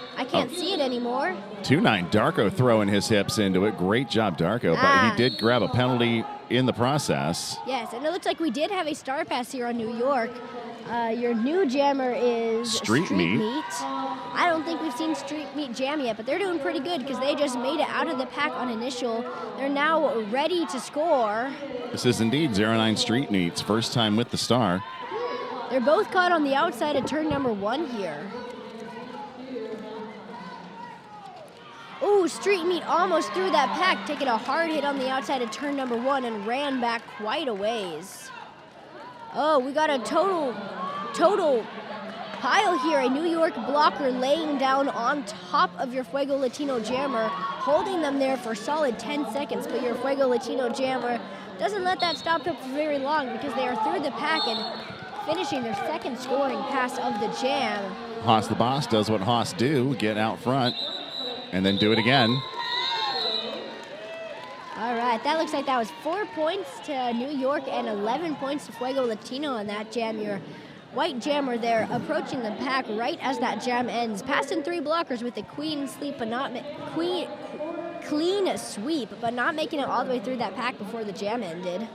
see it anymore. 2-9 Darko throwing his hips into it. Great job, Darko. But he did grab a penalty in the process. Yes, and it looks like we did have a star pass here on New York. Your new jammer is Street Meat. I don't think we've seen Street Meat jam yet, but they're doing pretty good because they just made it out of the pack on initial. They're now ready to score. This is indeed 09 Street Meat's first time with the star. They're both caught on the outside of turn number 1 here. Ooh, Street Meat almost threw that pack, taking a hard hit on the outside of turn number 1 and ran back quite a ways. Oh, we got a total pile here. A New York blocker laying down on top of your Fuego Latino jammer, holding them there for a solid 10 seconds, but your Fuego Latino jammer doesn't let that stop up for very long because they are through the pack and finishing their second scoring pass of the jam. Haas the Boss does what Haas do, get out front, and then do it again. All right, that looks like that was 4 points to New York and 11 points to Fuego Latino on that jam. Your white jammer there approaching the pack right as that jam ends, passing 3 blockers with a clean sweep, but not making it all the way through that pack before the jam ended.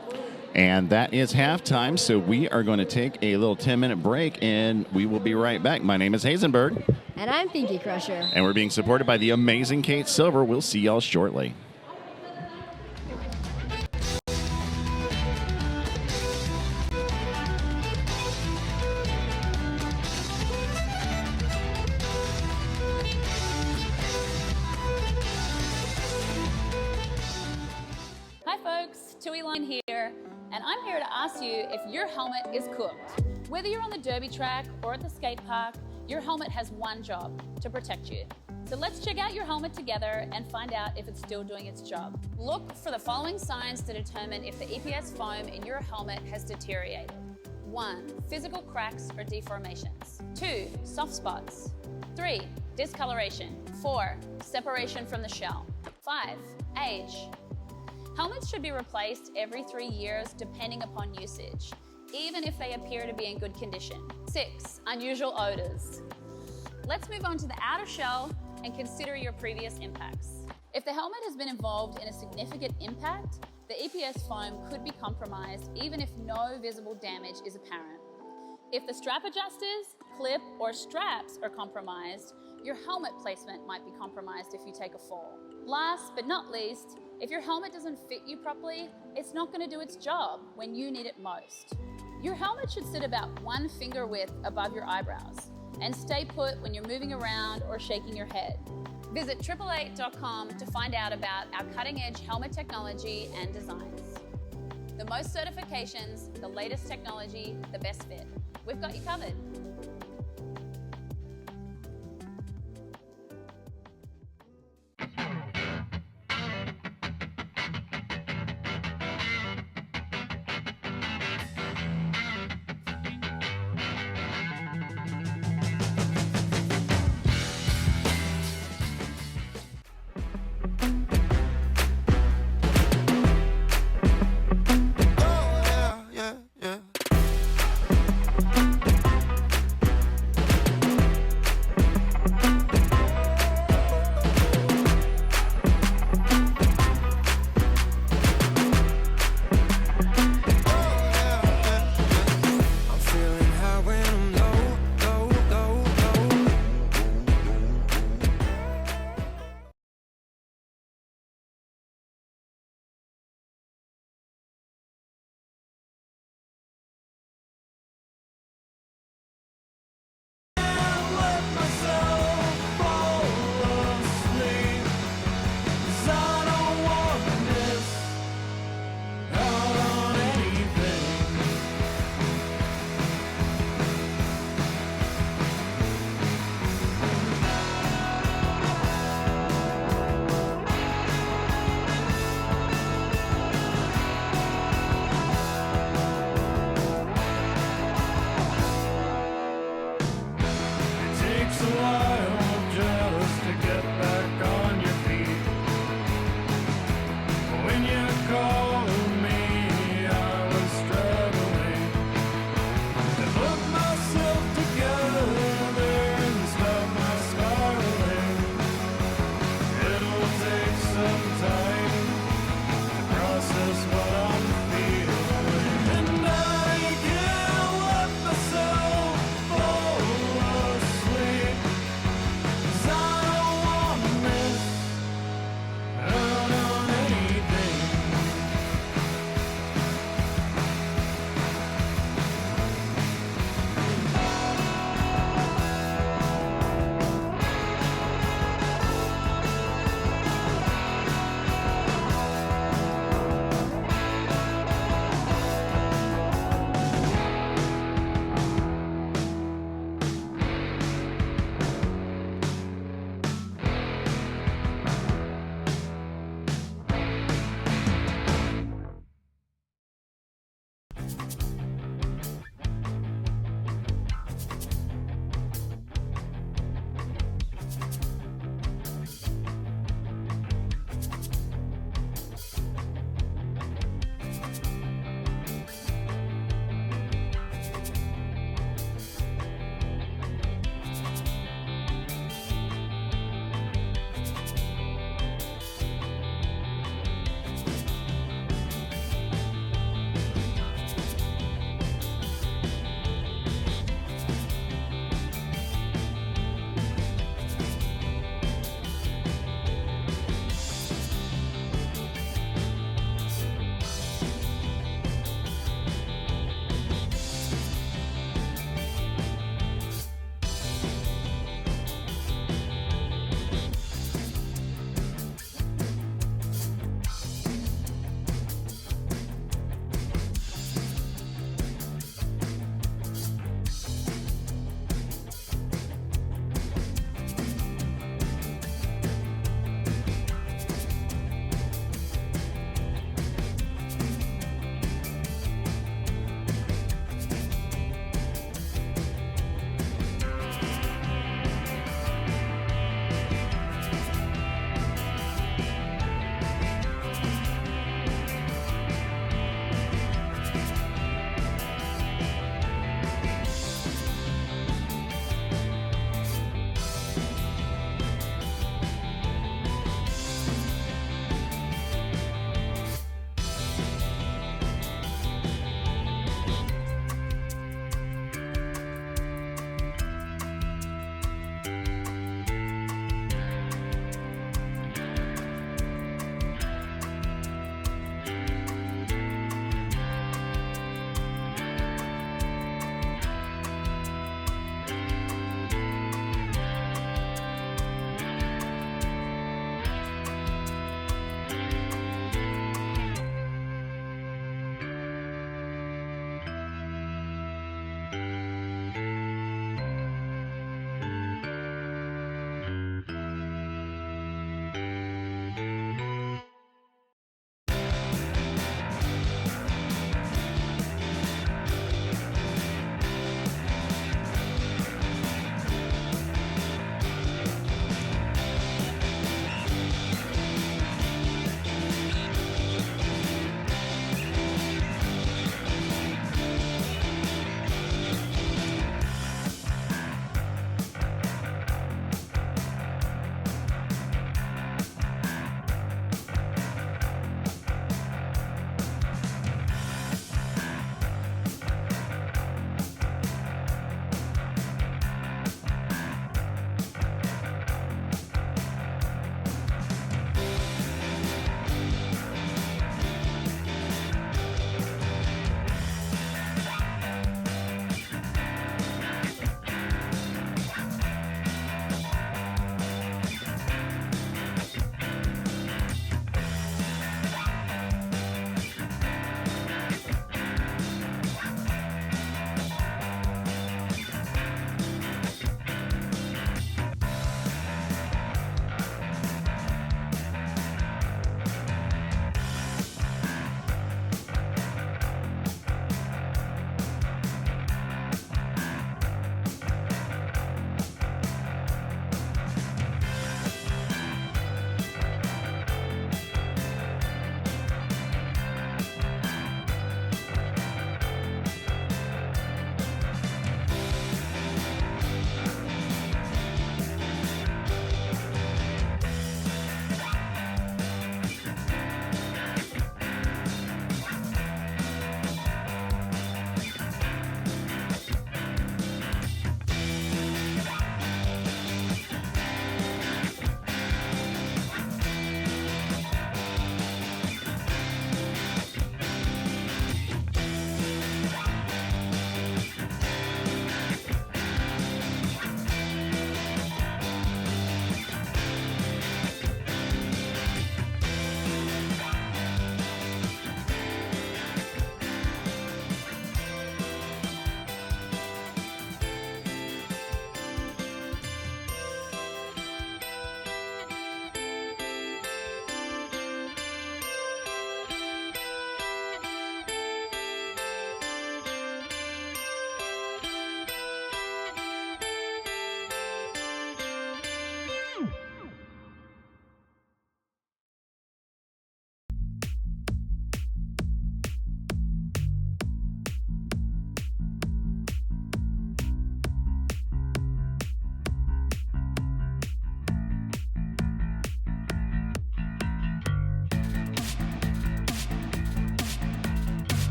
And that is halftime, so we are going to take a little 10-minute break, and we will be right back. My name is Hazenberg. And I'm Pinky Crusher. And we're being supported by the amazing Kate Silver. We'll see y'all shortly. Hi folks, Tui Line here, and I'm here to ask you if your helmet is cooked. Whether you're on the derby track or at the skate park, your helmet has one job: to protect you. So let's check out your helmet together and find out if it's still doing its job. Look for the following signs to determine if the EPS foam in your helmet has deteriorated. 1. Physical cracks or deformations. 2. Soft spots. 3. Discoloration. 4. Separation from the shell. 5. Age. Helmets should be replaced every 3 years depending upon usage, even if they appear to be in good condition. 6. Unusual odors. Let's move on to the outer shell and consider your previous impacts. If the helmet has been involved in a significant impact, the EPS foam could be compromised even if no visible damage is apparent. If the strap adjusters, clip, or straps are compromised, your helmet placement might be compromised if you take a fall. Last but not least, if your helmet doesn't fit you properly, it's not going to do its job when you need it most. Your helmet should sit about 1 finger width above your eyebrows and stay put when you're moving around or shaking your head. Visit 888.com to find out about our cutting-edge helmet technology and designs. The most certifications, the latest technology, the best fit. We've got you covered. Let myself fall asleep, 'cause I don't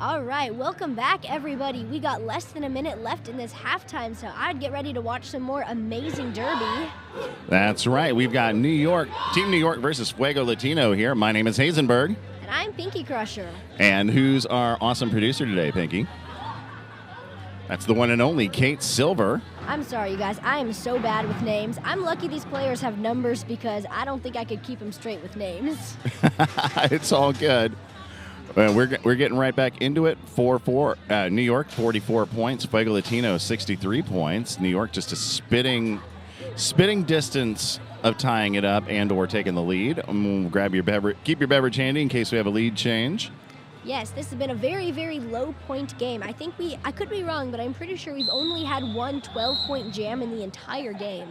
All right, welcome back, everybody. We got less than a minute left in this halftime, so I'd get ready to watch some more amazing derby. That's right. We've got New York, Team New York versus Fuego Latino here. My name is Hazenberg. And I'm Pinky Crusher. And who's our awesome producer today, Pinky? That's the one and only Kate Silver. I'm sorry, you guys. I am so bad with names. I'm lucky these players have numbers because I don't think I could keep them straight with names. It's all good. We're getting right back into it. 4-4. New York, 44 points. Fuego Latino, 63 points. New York just a spitting distance of tying it up and or taking the lead. Grab your beverage, keep your beverage handy in case we have a lead change. Yes, this has been a very, very low-point game. I could be wrong, but I'm pretty sure we've only had one 12-point jam in the entire game.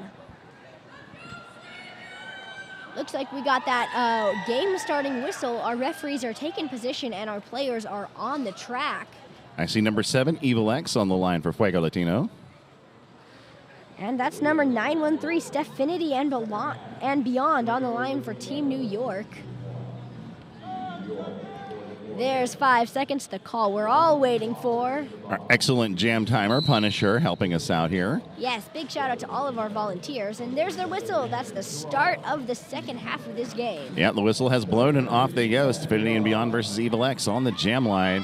Looks like we got that game-starting whistle. Our referees are taking position, and our players are on the track. I see number 7, Evil X, on the line for Fuego Latino. And that's number 913, Stephinity and Beyond on the line for Team New York. There's 5 seconds to call we're all waiting for. Our excellent jam timer, Punisher, helping us out here. Yes, big shout out to all of our volunteers. And there's their whistle. That's the start of the second half of this game. Yeah, the whistle has blown and off they go. Stephinity and Beyond versus Evil X on the jam line.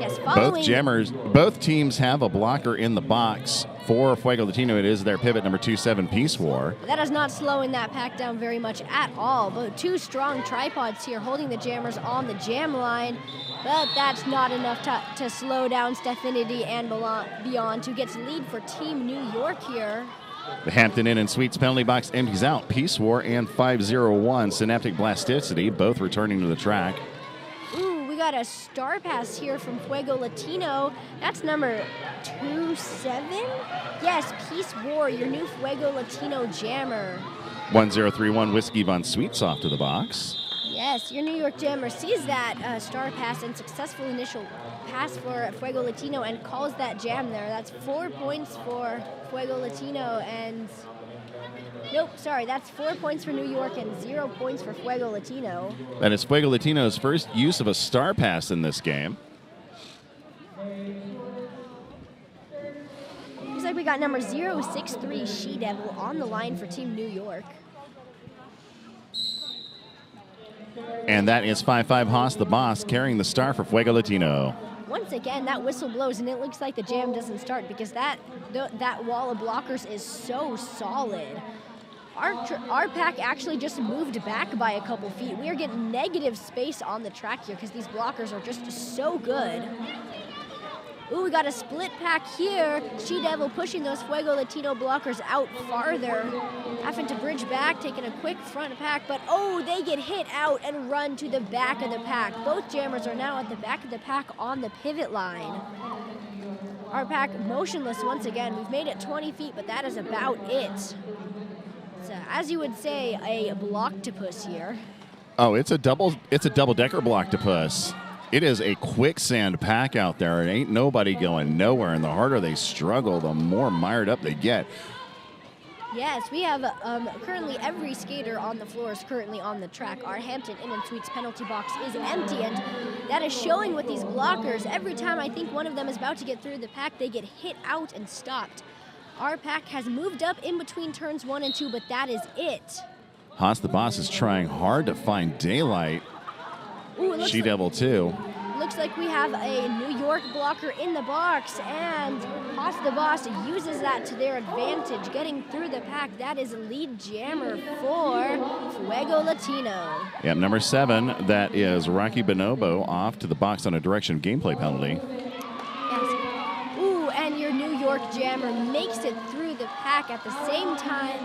Yes, following. Both teams have a blocker in the box. For Fuego Latino, it is their pivot number 27, Peace War. That is not slowing that pack down very much at all. But 2 strong tripods here holding the jammers on the jam line. But that's not enough to slow down Stephinity and Beyond, who gets lead for Team New York here. The Hampton Inn and Suites penalty box empties out. Peace War and 501 Synaptic Blasticity, both returning to the track. We got a star pass here from Fuego Latino. That's number 27? Yes, Peace War, your new Fuego Latino jammer. 1031 Whiskey Von Sweets off to the box. Yes, your New York jammer sees that star pass and successful initial pass for Fuego Latino and calls that jam there. That's 4 points for Fuego Latino and... Nope, sorry, that's 4 points for New York and 0 points for Fuego Latino. That is Fuego Latino's first use of a star pass in this game. Looks like we got number 063 She-Devil on the line for Team New York. And that is 5-5 Haas, the boss, carrying the star for Fuego Latino. Once again, that whistle blows, and it looks like the jam doesn't start because that wall of blockers is so solid. Our pack actually just moved back by a couple feet. We are getting negative space on the track here because these blockers are just so good. Ooh, we got a split pack here. She-Devil pushing those Fuego Latino blockers out farther. Having to bridge back, taking a quick front pack, but oh, they get hit out and run to the back of the pack. Both jammers are now at the back of the pack on the pivot line. Our pack motionless once again. We've made it 20 feet, but that is about it. So, as you would say, a blocktopus here. Oh, it's a double-decker blocktopus. It is a quicksand pack out there. It ain't nobody going nowhere, and the harder they struggle, the more mired up they get. Yes, we have currently every skater on the floor is currently on the track. Our Hampton Inn and Suites penalty box is empty, and that is showing with these blockers. Every time I think one of them is about to get through the pack, they get hit out and stopped. Our pack has moved up in between turns 1 and 2, but that is it. Haas the boss is trying hard to find daylight. Ooh, She-Devil too. Looks like we have a New York blocker in the box, and Haas the boss uses that to their advantage, getting through the pack. That is a lead jammer for Fuego Latino. Yep, number 7, that is Rocky Bonobo off to the box on a direction gameplay penalty. Yes. Ooh, and your New York jammer makes it through the pack at the same time,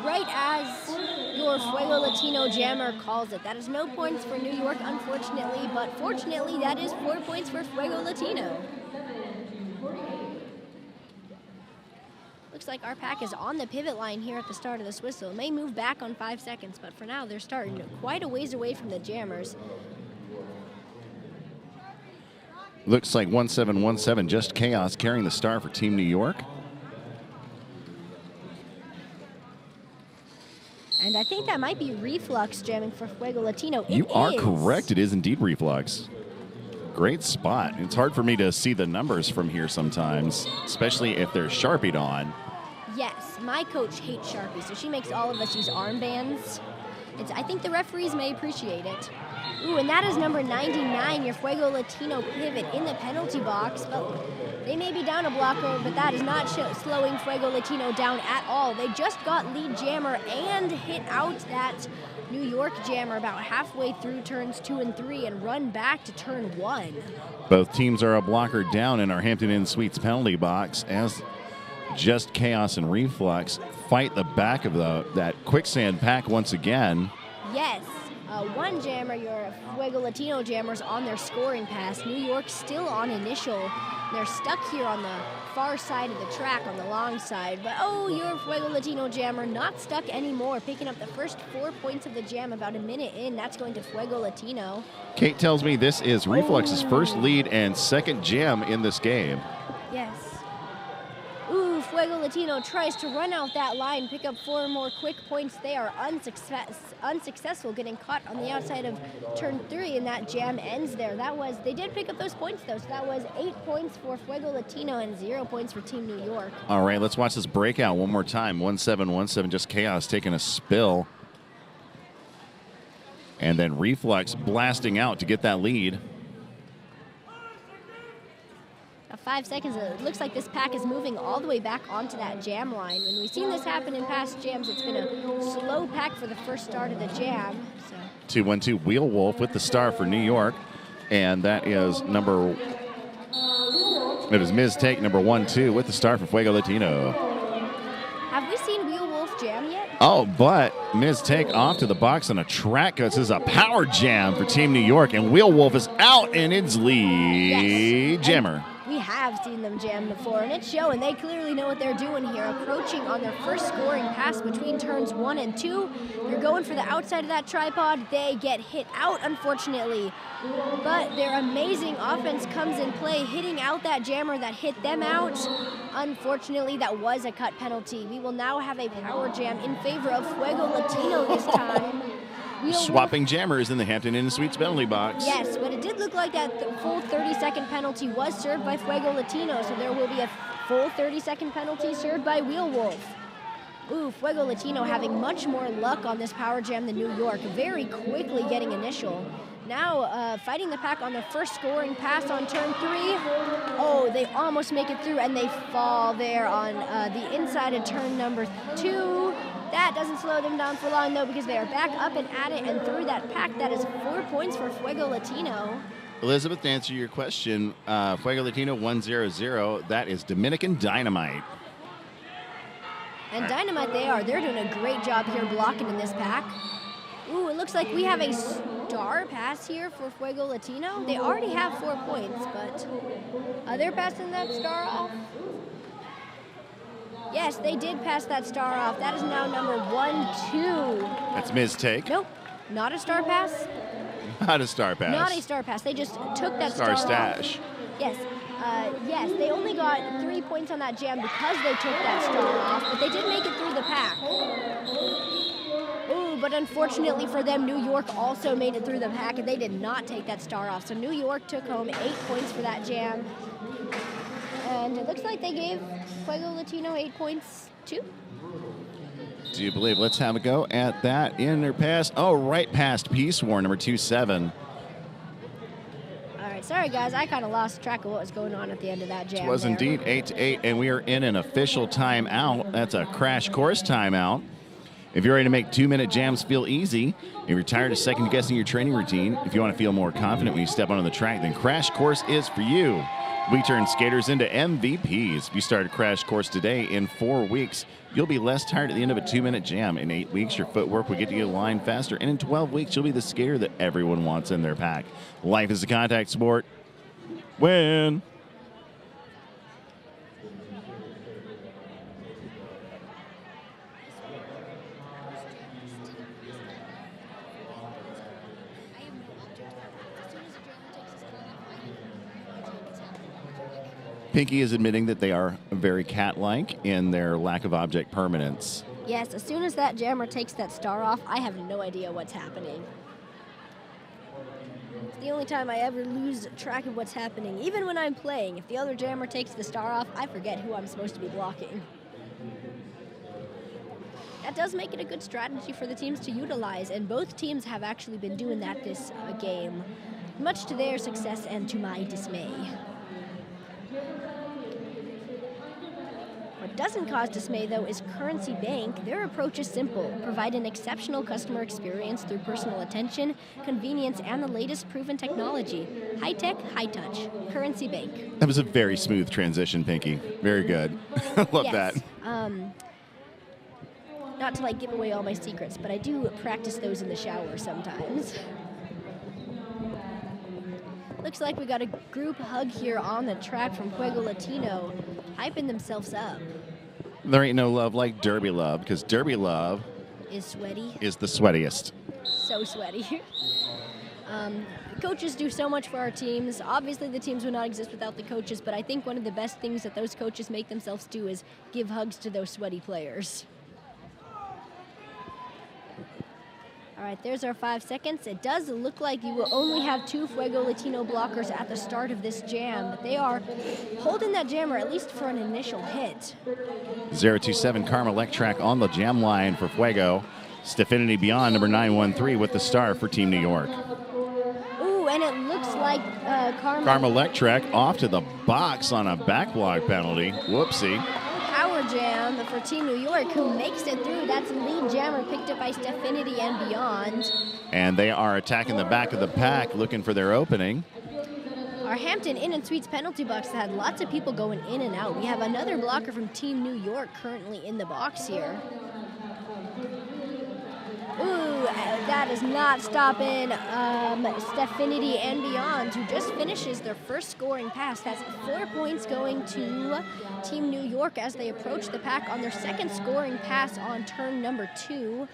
right as your Fuego Latino jammer calls it. That is no points for New York, unfortunately, but fortunately, that is 4 points for Fuego Latino. Looks like our pack is on the pivot line here at the start of this whistle. It may move back on 5 seconds, but for now, they're starting quite a ways away from the jammers. Looks like 1717, Just Chaos, carrying the star for Team New York. And I think that might be Reflux jamming for Fuego Latino. You are correct. It is indeed Reflux. Great spot. It's hard for me to see the numbers from here sometimes, especially if they're Sharpied on. Yes, my coach hates Sharpies, so she makes all of us use armbands. I think the referees may appreciate it. Ooh, and that is number 99, your Fuego Latino pivot in the penalty box. But they may be down a blocker, but that is not slowing Fuego Latino down at all. They just got lead jammer and hit out that New York jammer about halfway through turns 2 and 3 and run back to turn 1. Both teams are a blocker down in our Hampton Inn Suites penalty box as Just Chaos and Reflex fight the back of that quicksand pack once again. Yes, one jammer, your Fuego Latino jammers on their scoring pass. New York still on initial. They're stuck here on the far side of the track on the long side. But your Fuego Latino jammer not stuck anymore, picking up the first 4 points of the jam about a minute in. That's going to Fuego Latino. Kate tells me this is Reflex's first lead and second jam in this game. Yes. Ooh, Fuego Latino tries to run out that line, pick up 4 more quick points. They are unsuccessful, getting caught on the outside of turn 3, and that jam ends there. They did pick up those points, though, so that was 8 points for Fuego Latino and 0 points for Team New York. All right, let's watch this breakout one more time. 1-7-1-7, Just Chaos taking a spill. And then Reflex blasting out to get that lead. 5 seconds. It looks like this pack is moving all the way back onto that jam line. When we've seen this happen in past jams, it's been a slow pack for the first start of the jam. 2-1-2 Wheel Wolf with the star for New York, and that is Ms. Take number 1-2 with the star for Fuego Latino. Have we seen Wheel Wolf jam yet? Oh, but Ms. Take off to the box on a track. This is a power jam for Team New York, and Wheel Wolf is out in its lead jammer. We have seen them jam before, and it's showing. They clearly know what they're doing here, approaching on their first scoring pass between turns 1 and 2. They're going for the outside of that tripod. They get hit out, unfortunately. But their amazing offense comes in play, hitting out that jammer that hit them out. Unfortunately, that was a cut penalty. We will now have a power jam in favor of Fuego Latino this time. Swapping jammers in the Hampton Inn Suites penalty box. Yes, but it did look like that full 30-second penalty was served by Fuego Latino, so there will be a full 30-second penalty served by Wheel Wolf. Ooh, Fuego Latino having much more luck on this power jam than New York, very quickly getting initial. Now fighting the pack on their first scoring pass on turn 3. Oh, they almost make it through, and they fall there on the inside of turn number 2. That doesn't slow them down for long, though, because they are back up and at it and through that pack. That is 4 points for Fuego Latino. Elizabeth, to answer your question, Fuego Latino 1-0-0. That is Dominican Dynamite. And Dynamite they are. They're doing a great job here blocking in this pack. Ooh, it looks like we have a star pass here for Fuego Latino. They already have 4 points, but they're passing that star off. Yes, they did pass that star off. That is now number 1-2. That's Ms. Take. Nope, not a star pass. Not a star pass. Not a star pass. They just took that star star stash. Off. Yes. Yes, they only got 3 points on that jam because they took that star off, but they did make it through the pack. Ooh, but unfortunately for them, New York also made it through the pack, and they did not take that star off. So New York took home 8 points for that jam. And it looks like they gave Fuego Latino 8 points, too. Do you believe? Let's have a go at that inner pass. Oh, right past Peace War, number 2-7. All right, sorry, guys. I kind of lost track of what was going on at the end of that jam. It was indeed 8-8, and we are in an official timeout. That's a crash course timeout. If you're ready to make 2-minute jams feel easy, if you're tired of second-guessing your training routine, if you want to feel more confident when you step onto the track, then Crash Course is for you. We turn skaters into MVPs. If you start a Crash Course today, in 4 weeks, you'll be less tired at the end of a 2-minute jam. In 8 weeks, your footwork will get you aligned faster. And in 12 weeks, you'll be the skater that everyone wants in their pack. Life is a contact sport. Win. Pinky is admitting that they are very cat-like in their lack of object permanence. Yes, as soon as that jammer takes that star off, I have no idea what's happening. It's the only time I ever lose track of what's happening. Even when I'm playing, if the other jammer takes the star off, I forget who I'm supposed to be blocking. That does make it a good strategy for the teams to utilize, and both teams have actually been doing that this game, much to their success and to my dismay. What doesn't cause dismay, though, is Currency Bank. Their approach is simple: provide an exceptional customer experience through personal attention, convenience, and the latest proven technology. High tech, high touch. Currency Bank. That was a very smooth transition, Pinky. Very good. Love that. Not to give away all my secrets, but I do practice those in the shower sometimes. Looks like we got a group hug here on the track from Fuego Latino, hyping themselves up. There ain't no love like Derby love, because Derby love Is sweaty. is the sweatiest. So sweaty. Coaches do so much for our teams. Obviously, the teams would not exist without the coaches, but I think one of the best things that those coaches make themselves do is give hugs to those sweaty players. All right, there's our 5 seconds. It does look like you will only have 2 Fuego Latino blockers at the start of this jam, but they are holding that jammer at least for an initial hit. 027 Karma Electrac on the jam line for Fuego. Stephinity Beyond, number 913, with the star for Team New York. Ooh, and it looks like Karma Electrac off to the box on a backblock penalty. Whoopsie. Power jam for Team New York, who makes it through. That's the lead jammer picked up by Stephinity and Beyond. And they are attacking the back of the pack, looking for their opening. Our Hampton Inn and Suites penalty box had lots of people going in and out. We have another blocker from Team New York currently in the box here. Ooh, that is not stopping Stephinity and Beyond, who just finishes their first scoring pass. That's 4 points going to Team New York as they approach the pack on their second scoring pass on turn number 2.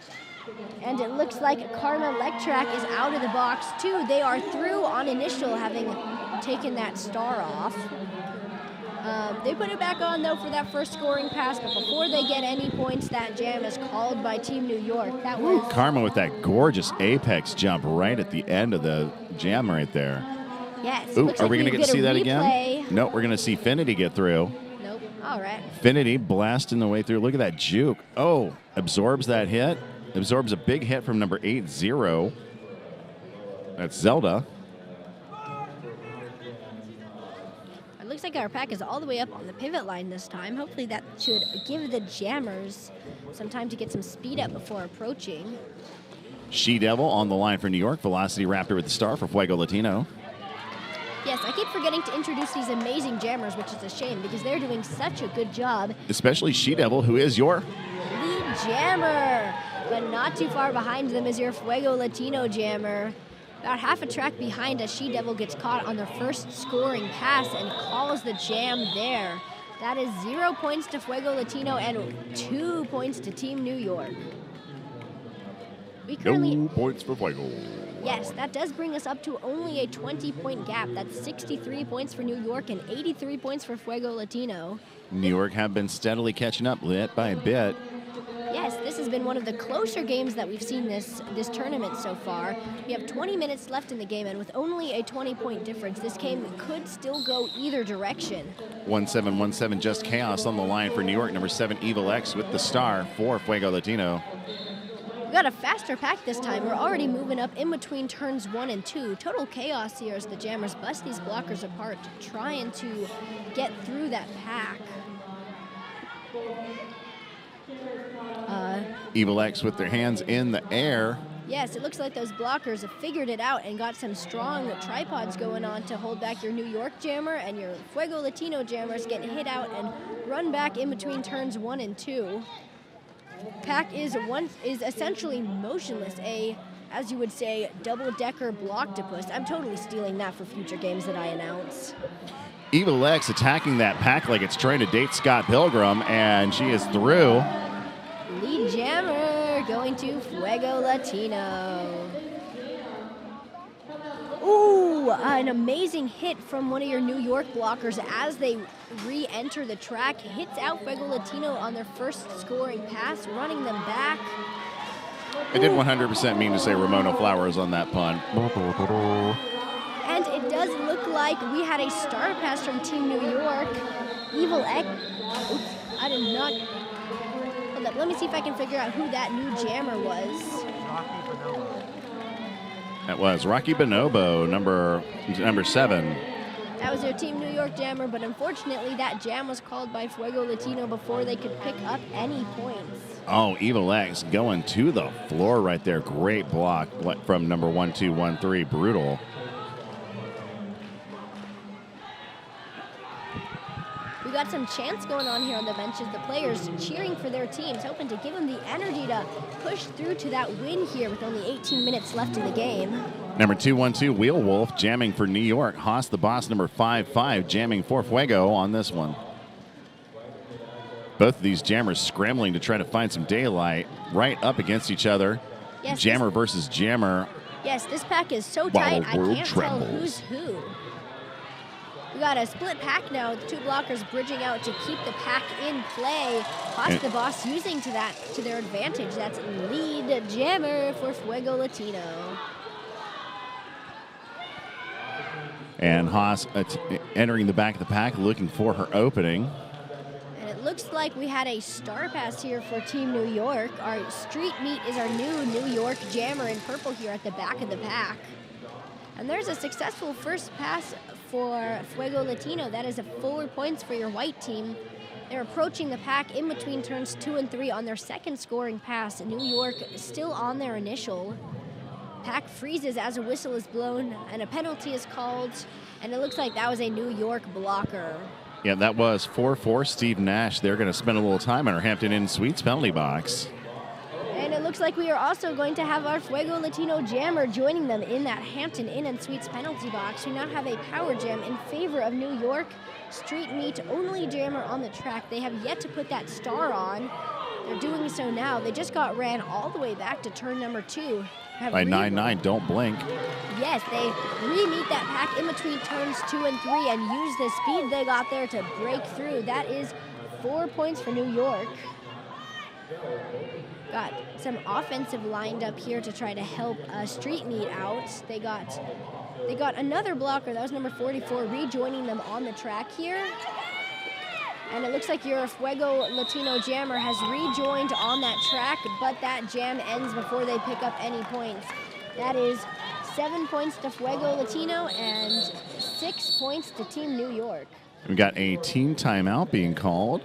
And it looks like Karma Electrac is out of the box too. They are through on initial, having taken that star off. They put it back on, though, for that first scoring pass, but before they get any points, that jam is called by Team New York. That was Karma with that gorgeous apex jump right at the end of the jam right there. Yes. Ooh, looks are like we going to get to see that again? No, we're going to see Finity get through. Nope. All right. Finity blasting the way through. Look at that juke. Oh, absorbs that hit. Absorbs a big hit from number 80. That's Zelda. Looks like our pack is all the way up on the pivot line this time. Hopefully that should give the jammers some time to get some speed up before approaching. She-Devil on the line for New York. Velocity Raptor with the star for Fuego Latino. Yes, I keep forgetting to introduce these amazing jammers, which is a shame because they're doing such a good job. Especially She-Devil, who is your lead jammer. But not too far behind them is your Fuego Latino jammer. About half a track behind us, She-Devil gets caught on their first scoring pass and calls the jam there. That is 0 points to Fuego Latino and 2 points to Team New York. We currently, no points for Fuego. Yes, that does bring us up to only a 20-point gap. That's 63 points for New York and 83 points for Fuego Latino. New York have been steadily catching up bit by bit. Yes, this has been one of the closer games that we've seen this tournament so far. We have 20 minutes left in the game, and with only a 20-point difference, this game could still go either direction. 1717 Just Chaos on the line for New York. Number 7 Evil X with the star for Fuego Latino. We got a faster pack this time. We're already moving up in between turns 1 and 2. Total chaos here as the jammers bust these blockers apart, trying to get through that pack. Evil X with their hands in the air. Yes, it looks like those blockers have figured it out and got some strong tripods going on to hold back your New York jammer, and your Fuego Latino jammers get hit out and run back in between turns 1 and 2. Pack is essentially motionless, as you would say, double-decker blocktopus. I'm totally stealing that for future games that I announce. Evil X attacking that pack like it's trying to date Scott Pilgrim, and she is through. Lead jammer going to Fuego Latino. Ooh, an amazing hit from one of your New York blockers as they re-enter the track. Hits out Fuego Latino on their first scoring pass, running them back. I did 100% mean to say Ramona Flowers on that pun. it does look like we had a star pass from Team New York. Evil X. Oops, I did not. Hold up, let me see if I can figure out who that new jammer was. That was Rocky Bonobo, number 7. That was their Team New York jammer, but unfortunately that jam was called by Fuego Latino before they could pick up any points. Oh, Evil X going to the floor right there. Great block from number 1213, Brutal. We got some chants going on here on the benches. The players cheering for their teams, hoping to give them the energy to push through to that win here with only 18 minutes left in the game. Number 212, Wheel Wolf, jamming for New York. Haas the Boss, number 55, jamming for Fuego on this one. Both of these jammers scrambling to try to find some daylight right up against each other. Yes, Jammer versus jammer. Yes, this pack is so While tight, the I world can't trembles. tell who's who. We got a split pack now, the two blockers bridging out to keep the pack in play. Haas the Boss using that to their advantage. That's lead jammer for Fuego Latino. And Haas entering the back of the pack, looking for her opening. And it looks like we had a star pass here for Team New York. Our street meet is our New York jammer in purple here at the back of the pack. And there's a successful first pass for Fuego Latino. That is 4 points for your white team. They're approaching the pack in between turns 2 and 3 on their second scoring pass. New York still on their initial. Pack freezes as a whistle is blown and a penalty is called. And it looks like that was a New York blocker. Yeah, that was 4-4, Steve Nash. They're going to spend a little time in our Hampton Inn Suites penalty box. And it looks like we are also going to have our Fuego Latino jammer joining them in that Hampton Inn and Suites penalty box. We now have a power jam in favor of New York. Street meet only jammer on the track. They have yet to put that star on. They're doing so now. They just got ran all the way back to turn number 2. By 9-9, don't blink. Yes, they re-meet that pack in between turns 2 and 3 and use the speed they got there to break through. That is 4 points for New York. Got some offensive lined up here to try to help Street Meet out. They got another blocker. That was number 44 rejoining them on the track here. And it looks like your Fuego Latino jammer has rejoined on that track, but that jam ends before they pick up any points. That is 7 points to Fuego Latino and 6 points to Team New York. We got a team timeout being called.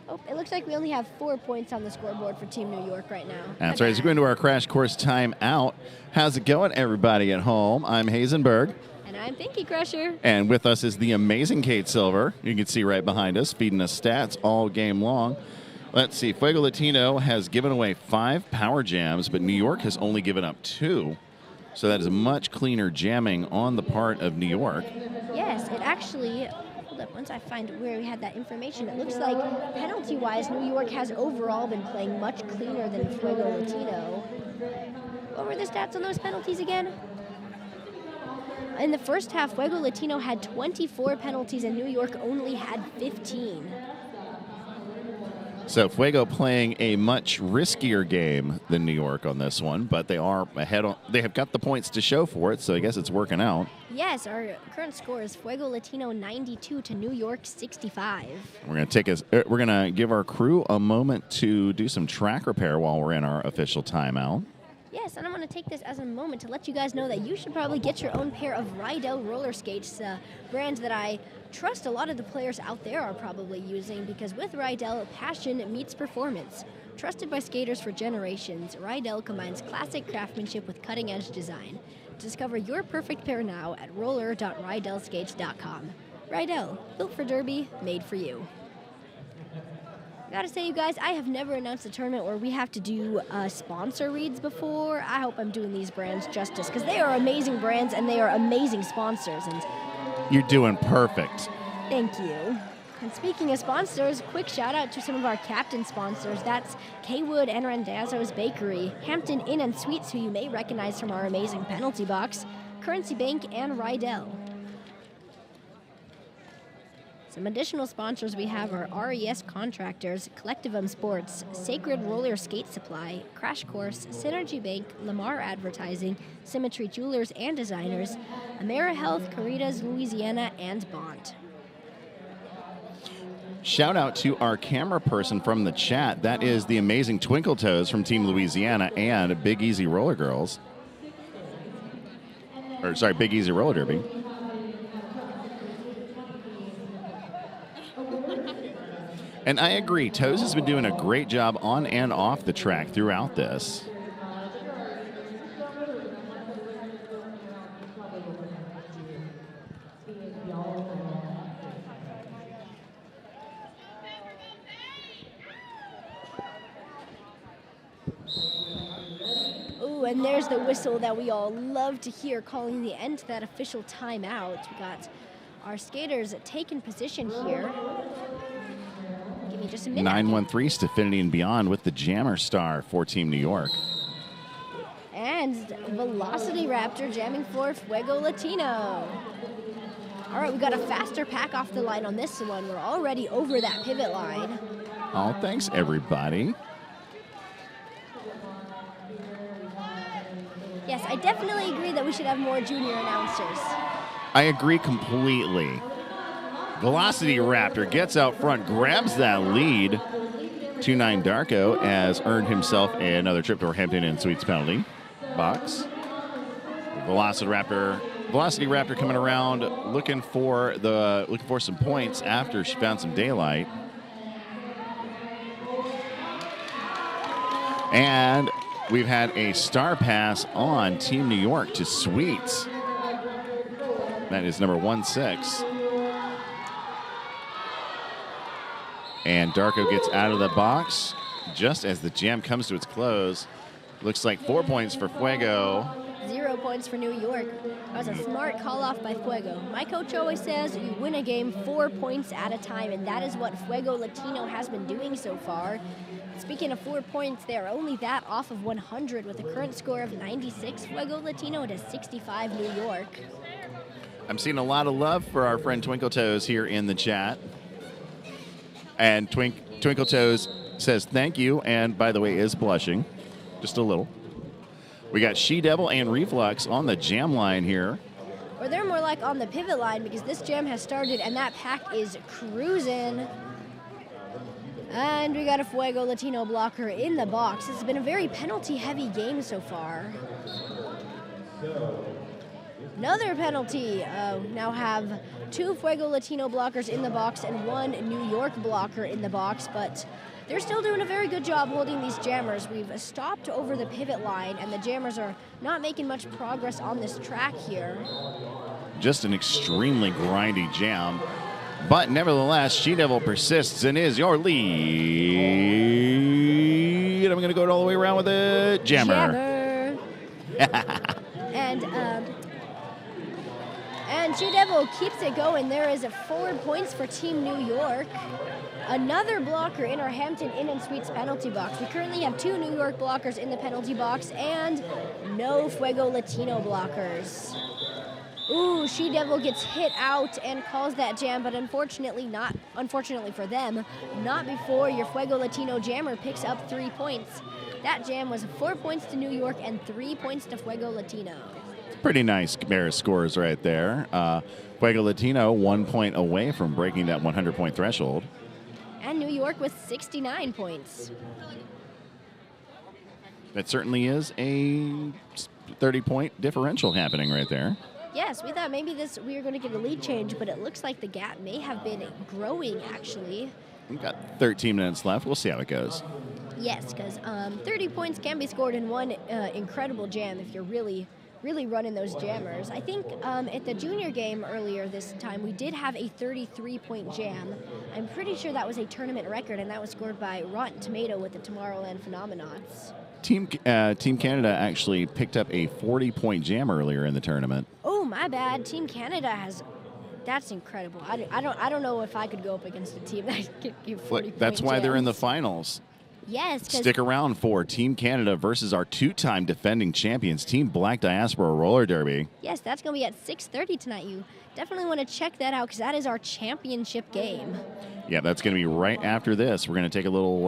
Oh, it looks like we only have 4 points on the scoreboard for Team New York right now. That's right. As we go into our crash course timeout, how's it going, everybody at home? I'm Hazenberg. And I'm Pinky Crusher. And with us is the amazing Kate Silver. You can see right behind us, feeding us stats all game long. Let's see. Fuego Latino has given away 5 power jams, but New York has only given up 2. So that is much cleaner jamming on the part of New York. Yes, it actually... Hold up, once I find where we had that information, it looks like penalty-wise, New York has overall been playing much cleaner than Fuego Latino. What were the stats on those penalties again? In the first half, Fuego Latino had 24 penalties and New York only had 15. So Fuego playing a much riskier game than New York on this one, but they are ahead. They have got the points to show for it, so I guess it's working out. Yes, our current score is Fuego Latino 92 to New York 65. We're gonna give our crew a moment to do some track repair while we're in our official timeout. Yes, and I'm going to take this as a moment to let you guys know that you should probably get your own pair of Rydell roller skates, a brand that I trust a lot of the players out there are probably using, because with Rydell, passion meets performance. Trusted by skaters for generations, Rydell combines classic craftsmanship with cutting-edge design. Discover your perfect pair now at roller.rydellskates.com. Rydell, built for derby, made for you. Gotta say, you guys, I have never announced a tournament where we have to do sponsor reads before. I hope I'm doing these brands justice, because they are amazing brands and they are amazing sponsors. And you're doing perfect. Thank you. And speaking of sponsors, quick shout out to some of our captain sponsors. That's Kaywood and Randazzo's Bakery, Hampton Inn and Suites, who you may recognize from our amazing penalty box, Currency Bank, and Rydell. Some additional sponsors we have are RES Contractors, Collectivum Sports, Sacred Roller Skate Supply, Crash Course, Synergy Bank, Lamar Advertising, Symmetry Jewelers and Designers, AmeriHealth, Caritas, Louisiana, and Bont. Shout out to our camera person from the chat. That is the amazing Twinkle Toes from Team Louisiana and Big Easy Roller Girls. Or, sorry, Big Easy Roller Derby. And I agree, Toes has been doing a great job on and off the track throughout this. Ooh, and there's the whistle that we all love to hear, calling the end to that official timeout. We got our skaters taking position here. Give me just a minute. 913 Staffinity and Beyond with the Jammer Star for Team New York. And Velocity Raptor jamming for Fuego Latino. All right, we got a faster pack off the line on this one. We're already over that pivot line. Oh, thanks, everybody. Yes, I definitely agree that we should have more junior announcers. I agree completely. Velocity Raptor gets out front, grabs that lead. 2-9 Darko has earned himself another trip to our Hampton and Suites penalty box. Velocity Raptor coming around looking for some points after she found some daylight. And we've had a star pass on Team New York to Suites. That is number 16. And Darko gets out of the box just as the jam comes to its close. Looks like 4 points for Fuego. 0 points for New York. That was a smart call off by Fuego. My coach always says you win a game 4 points at a time, and that is what Fuego Latino has been doing so far. Speaking of 4 points, they are only that off of 100 with a current score of 96 Fuego Latino to 65 New York. I'm seeing a lot of love for our friend Twinkle Toes here in the chat. And Twinkle Toes says thank you, and by the way, is blushing. Just a little. We got She-Devil and Reflux on the jam line here. Or they're more like on the pivot line because this jam has started and that pack is cruising. And we got a Fuego Latino blocker in the box. It's been a very penalty-heavy game so far. Another penalty. Now have 2 Fuego Latino blockers in the box and 1 New York blocker in the box, but they're still doing a very good job holding these jammers. We've stopped over the pivot line, and the jammers are not making much progress on this track here. Just an extremely grindy jam. But nevertheless, She-Devil persists and is your lead. I'm going to go all the way around with it. Jammer. And She-Devil keeps it going. There is 4 points for Team New York. Another blocker in our Hampton Inn and Suites penalty box. We currently have 2 New York blockers in the penalty box and no Fuego Latino blockers. Ooh, She-Devil gets hit out and calls that jam, but unfortunately for them, not before your Fuego Latino jammer picks up 3 points. That jam was 4 points to New York and 3 points to Fuego Latino. Pretty nice pair of scores right there. Fuego Latino 1 point away from breaking that 100-point threshold. And New York with 69 points. That certainly is a 30-point differential happening right there. Yes, we thought maybe we were going to get a lead change, but it looks like the gap may have been growing, actually. We've got 13 minutes left. We'll see how it goes. Yes, because 30 points can be scored in one incredible jam if you're really running those jammers. I think at the junior game earlier this time, we did have a 33-point jam. I'm pretty sure that was a tournament record, and that was scored by Rotten Tomato with the Tomorrowland Phenomenauts. Team Canada actually picked up a 40-point jam earlier in the tournament. Oh, my bad. Team Canada has... That's incredible. I don't know if I could go up against a team that could give 40 points. That's why they're in the finals. Yes. Stick around for Team Canada versus our two-time defending champions, Team Black Diaspora Roller Derby. Yes, that's going to be at 6:30 tonight. You definitely want to check that out because that is our championship game. Yeah, that's going to be right after this. We're going to take a little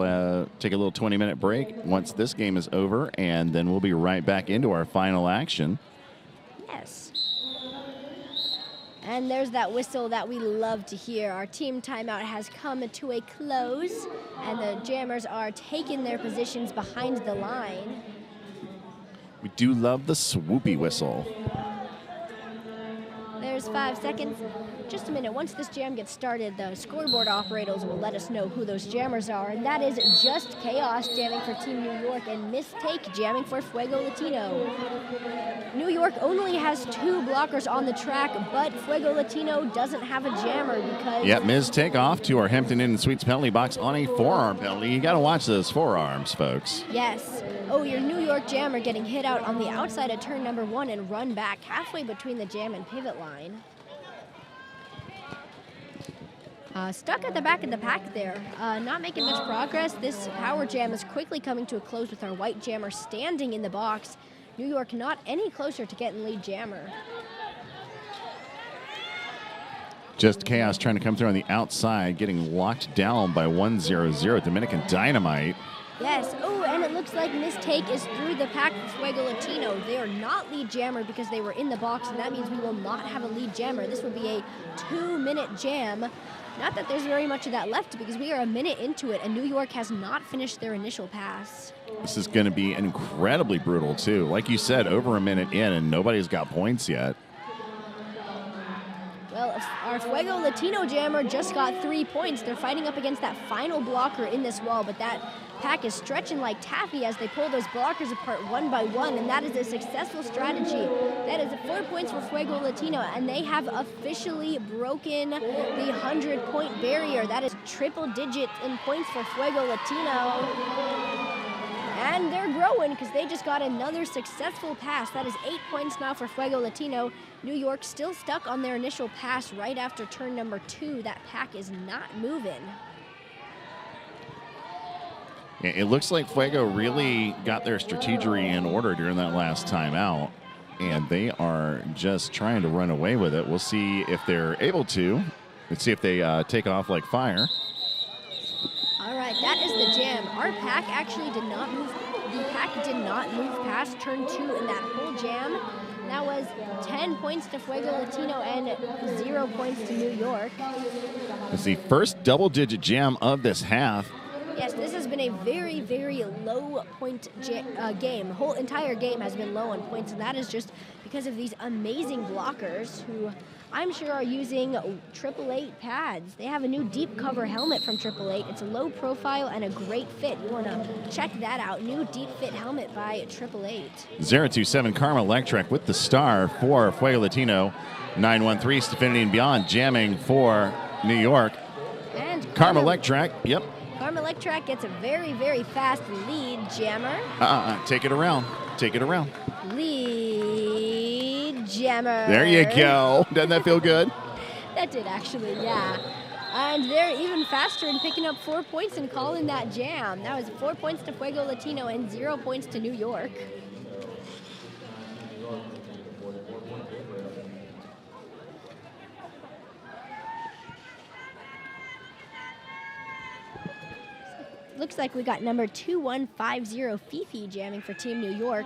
20-minute break once this game is over, and then we'll be right back into our final action. Yes. And there's that whistle that we love to hear. Our team timeout has come to a close, and the jammers are taking their positions behind the line. We do love the swoopy whistle. There's 5 seconds. Just a minute. Once this jam gets started, the scoreboard operators will let us know who those jammers are, and that is Just Chaos jamming for Team New York and Mistake jamming for Fuego Latino. New York only has 2 blockers on the track, but Fuego Latino doesn't have a jammer because... Yeah, Ms. Take off to our Hampton Inn Suites penalty box on a forearm penalty. You got to watch those forearms, folks. Yes. Oh, your New York jammer getting hit out on the outside of turn number 1 and run back halfway between the jam and pivot line. Stuck at the back of the pack there. Not making much progress. This power jam is quickly coming to a close with our white jammer standing in the box. New York not any closer to getting lead jammer. Just Chaos trying to come through on the outside, getting locked down by 1-0-0 Dominican Dynamite. Yes. Oh, and it looks like Mistake is through the pack for Fuego Latino. They are not lead jammer because they were in the box, and that means we will not have a lead jammer. This would be a 2-minute jam. Not that there's very much of that left because we are a minute into it, and New York has not finished their initial pass. This is going to be incredibly brutal, too. Like you said, over a minute in, and nobody's got points yet. Well, our Fuego Latino jammer just got 3 points. They're fighting up against that final blocker in this wall, but that pack is stretching like taffy as they pull those blockers apart one by one, and that is a successful strategy. That is 4 points for Fuego Latino, and they have officially broken the 100-point barrier. That is triple digit in points for Fuego Latino. And they're growing because they just got another successful pass. That is 8 points now for Fuego Latino. New York still stuck on their initial pass right after turn number 2. That pack is not moving. It looks like Fuego really got their strategy in order during that last time out, and they are just trying to run away with it. We'll see if they're able to. Let's see if they take off like fire. All right, that is the jam. Our pack actually did not move. The pack did not move past turn 2 in that whole jam. That was 10 points to Fuego Latino and 0 points to New York. It's the first double-digit jam of this half. Yes, this has been a very, very low point game. The whole entire game has been low on points, and that is just because of these amazing blockers who I'm sure are using 888 pads. They have a new deep cover helmet from 888. It's a low profile and a great fit. You want to check that out. New deep fit helmet by 888. 027 Karma Electric with the star for Fuego Latino. 913 Stefanity and Beyond jamming for New York. And Karma Electric, yep. Karma Electric gets a very, very fast lead jammer. Take it around. Take it around. Lead jammer. There you go. Doesn't that feel good? That did actually, yeah. And they're even faster in picking up 4 points and calling that jam. That was 4 points to Fuego Latino and 0 points to New York. Looks like we got number 2150 Fifi jamming for Team New York.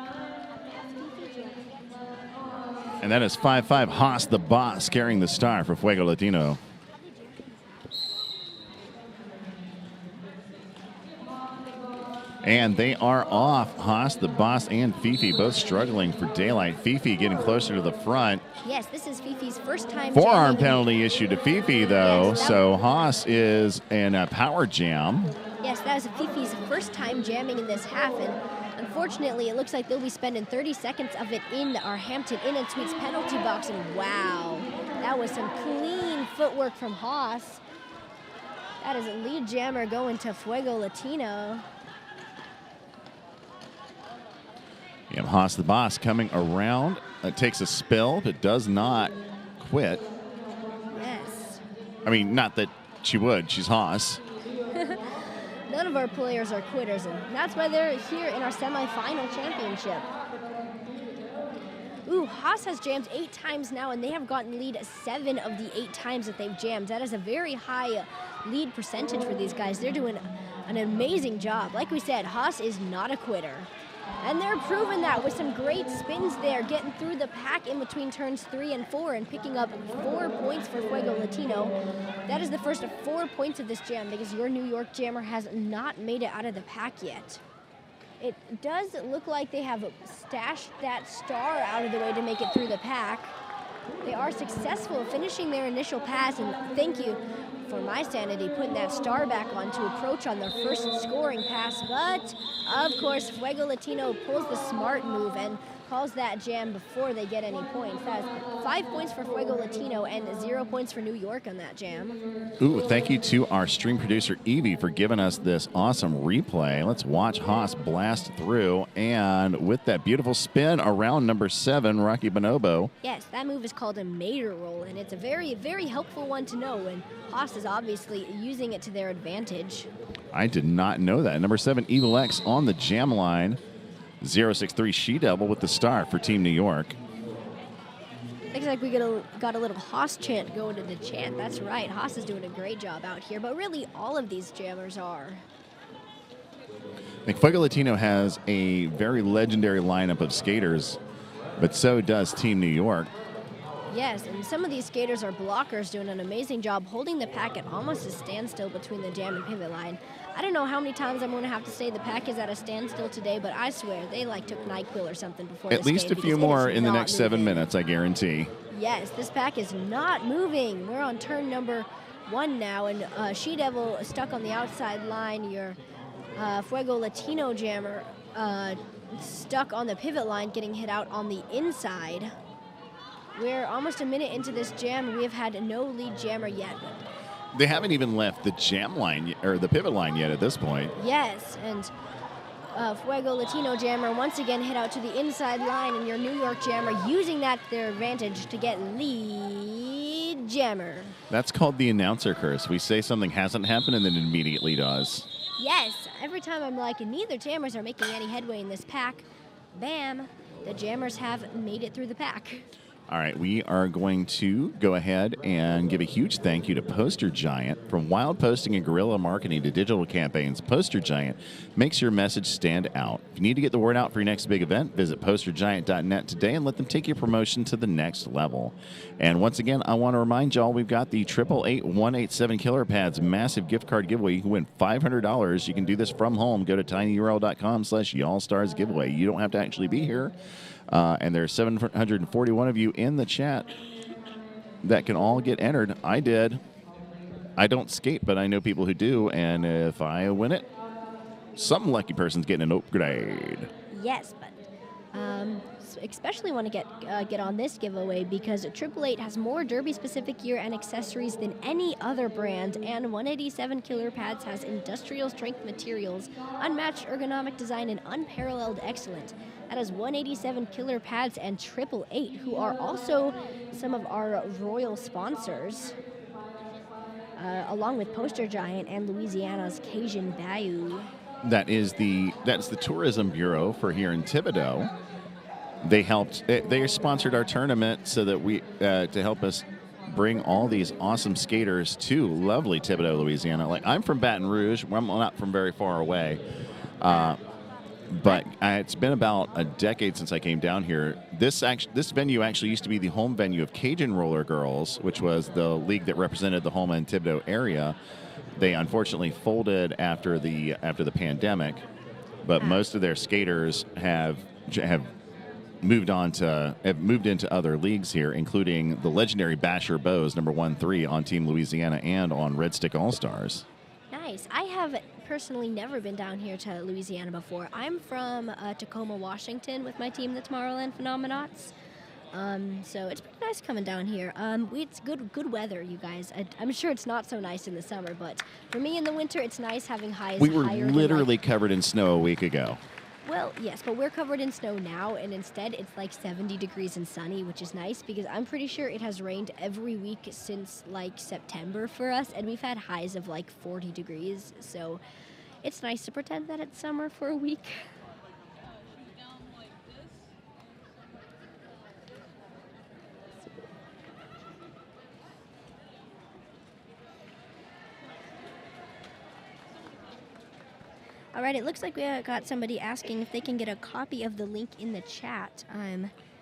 And that is 5-5 Haas the Boss carrying the star for Fuego Latino. And they are off. Haas, the Boss, and Fifi both struggling for daylight. Fifi getting closer to the front. Yes, this is Fifi's first time Forearm jamming. penalty issued to Fifi, though. Yes, so Haas is in a power jam. Yes, that was Fifi's first time jamming in this half, and unfortunately, it looks like they'll be spending 30 seconds of it in our Hampton Inn & Suites penalty box, and wow, that was some clean footwork from Haas. That is a lead jammer going to Fuego Latino. Yeah, Haas the Boss coming around. Takes a spill, but does not quit. Yes. I mean, not that she would. She's Haas. None of our players are quitters, and that's why they're here in our semifinal championship. Ooh, Haas has jammed 8 times now, and they have gotten lead 7 of the 8 times that they've jammed. That is a very high lead percentage for these guys. They're doing an amazing job. Like we said, Haas is not a quitter. And they're proving that with some great spins there, getting through the pack in between turns 3 and 4 and picking up 4 points for Fuego Latino. That is the first of 4 points of this jam because your New York jammer has not made it out of the pack yet. It does look like they have stashed that star out of the way to make it through the pack. They are successful finishing their initial pass, and thank you for my sanity putting that star back on to approach on their first scoring pass. But, of course, Fuego Latino pulls the smart move and calls that jam before they get any points. That is 5 points for Fuego Latino and 0 points for New York on that jam. Ooh, thank you to our stream producer, Evie, for giving us this awesome replay. Let's watch Haas blast through, and with that beautiful spin around number 7, Rocky Bonobo. Yes, that move is called a mater roll, and it's a very, very helpful one to know, and Haas is obviously using it to their advantage. I did not know that. Number 7, Evil X on the jam line. 063 She-Devil with the star for Team New York. Looks like we got a little Haas chant going to the chant. That's right. Haas is doing a great job out here, but really all of these jammers are. I think Fuego Latino has a very legendary lineup of skaters, but so does Team New York. Yes, and some of these skaters are blockers doing an amazing job holding the pack at almost a standstill between the jam and pivot line. I don't know how many times I'm going to have to say the pack is at a standstill today, but I swear they took NyQuil or something before At this least game a few because it more is in the not next 7 moving. minutes, I guarantee. Yes, this pack is not moving. We're on turn number 1 now, and She-Devil is stuck on the outside line. Your Fuego Latino jammer stuck on the pivot line, getting hit out on the inside. We're almost a minute into this jam. We have had no lead jammer yet. They haven't even left the jam line or the pivot line yet at this point. Yes, and Fuego Latino jammer once again hit out to the inside line, and your New York jammer using that to their advantage to get lead jammer. That's called the announcer curse. We say something hasn't happened and then it immediately does. Yes, every time I'm like, neither jammers are making any headway in this pack, bam, the jammers have made it through the pack. All right, we are going to go ahead and give a huge thank you to Poster Giant. From wild posting and guerrilla marketing to digital campaigns, Poster Giant makes your message stand out. If you need to get the word out for your next big event, visit postergiant.net today and let them take your promotion to the next level. And once again, I want to remind y'all we've got the 888-187 Killer Pads massive gift card giveaway. You can win $500. You can do this from home. Go to tinyurl.com/y'allstars giveaway. You don't have to actually be here. And there's 741 of you in the chat that can all get entered. I did. I don't skate, but I know people who do. And if I win it, some lucky person's getting an upgrade. Yes, but especially want to get on this giveaway because 888 has more derby-specific gear and accessories than any other brand, and 187 Killer Pads has industrial strength materials, unmatched ergonomic design, and unparalleled excellence. That is 187 Killer Pads and 888, who are also some of our royal sponsors, along with Poster Giant and Louisiana's Cajun Bayou. That's the Tourism Bureau for here in Thibodaux. They sponsored our tournament so that we to help us bring all these awesome skaters to lovely Thibodaux, Louisiana. Like, I'm from Baton Rouge. I'm not from very far away. But it's been about a decade since I came down here. This venue actually used to be the home venue of Cajun Roller Girls, which was the league that represented the Houma and Thibodaux area. They unfortunately folded after the pandemic, but most of their skaters have moved into other leagues here, including the legendary Basher Bows, number 1-3 on Team Louisiana and on Red Stick All Stars. Nice. I have personally never been down here to Louisiana before. I'm from Tacoma, Washington with my team, the Tomorrowland Phenomenauts. So it's pretty nice coming down here. It's good weather, you guys. I'm sure it's not so nice in the summer, but for me in the winter, it's nice having highs. We were literally covered in snow a week ago. Well, yes, but we're covered in snow now, and instead it's like 70 degrees and sunny, which is nice because I'm pretty sure it has rained every week since like September for us, and we've had highs of like 40 degrees. So It's nice to pretend that it's summer for a week. All right, it looks like we got somebody asking if they can get a copy of the link in the chat.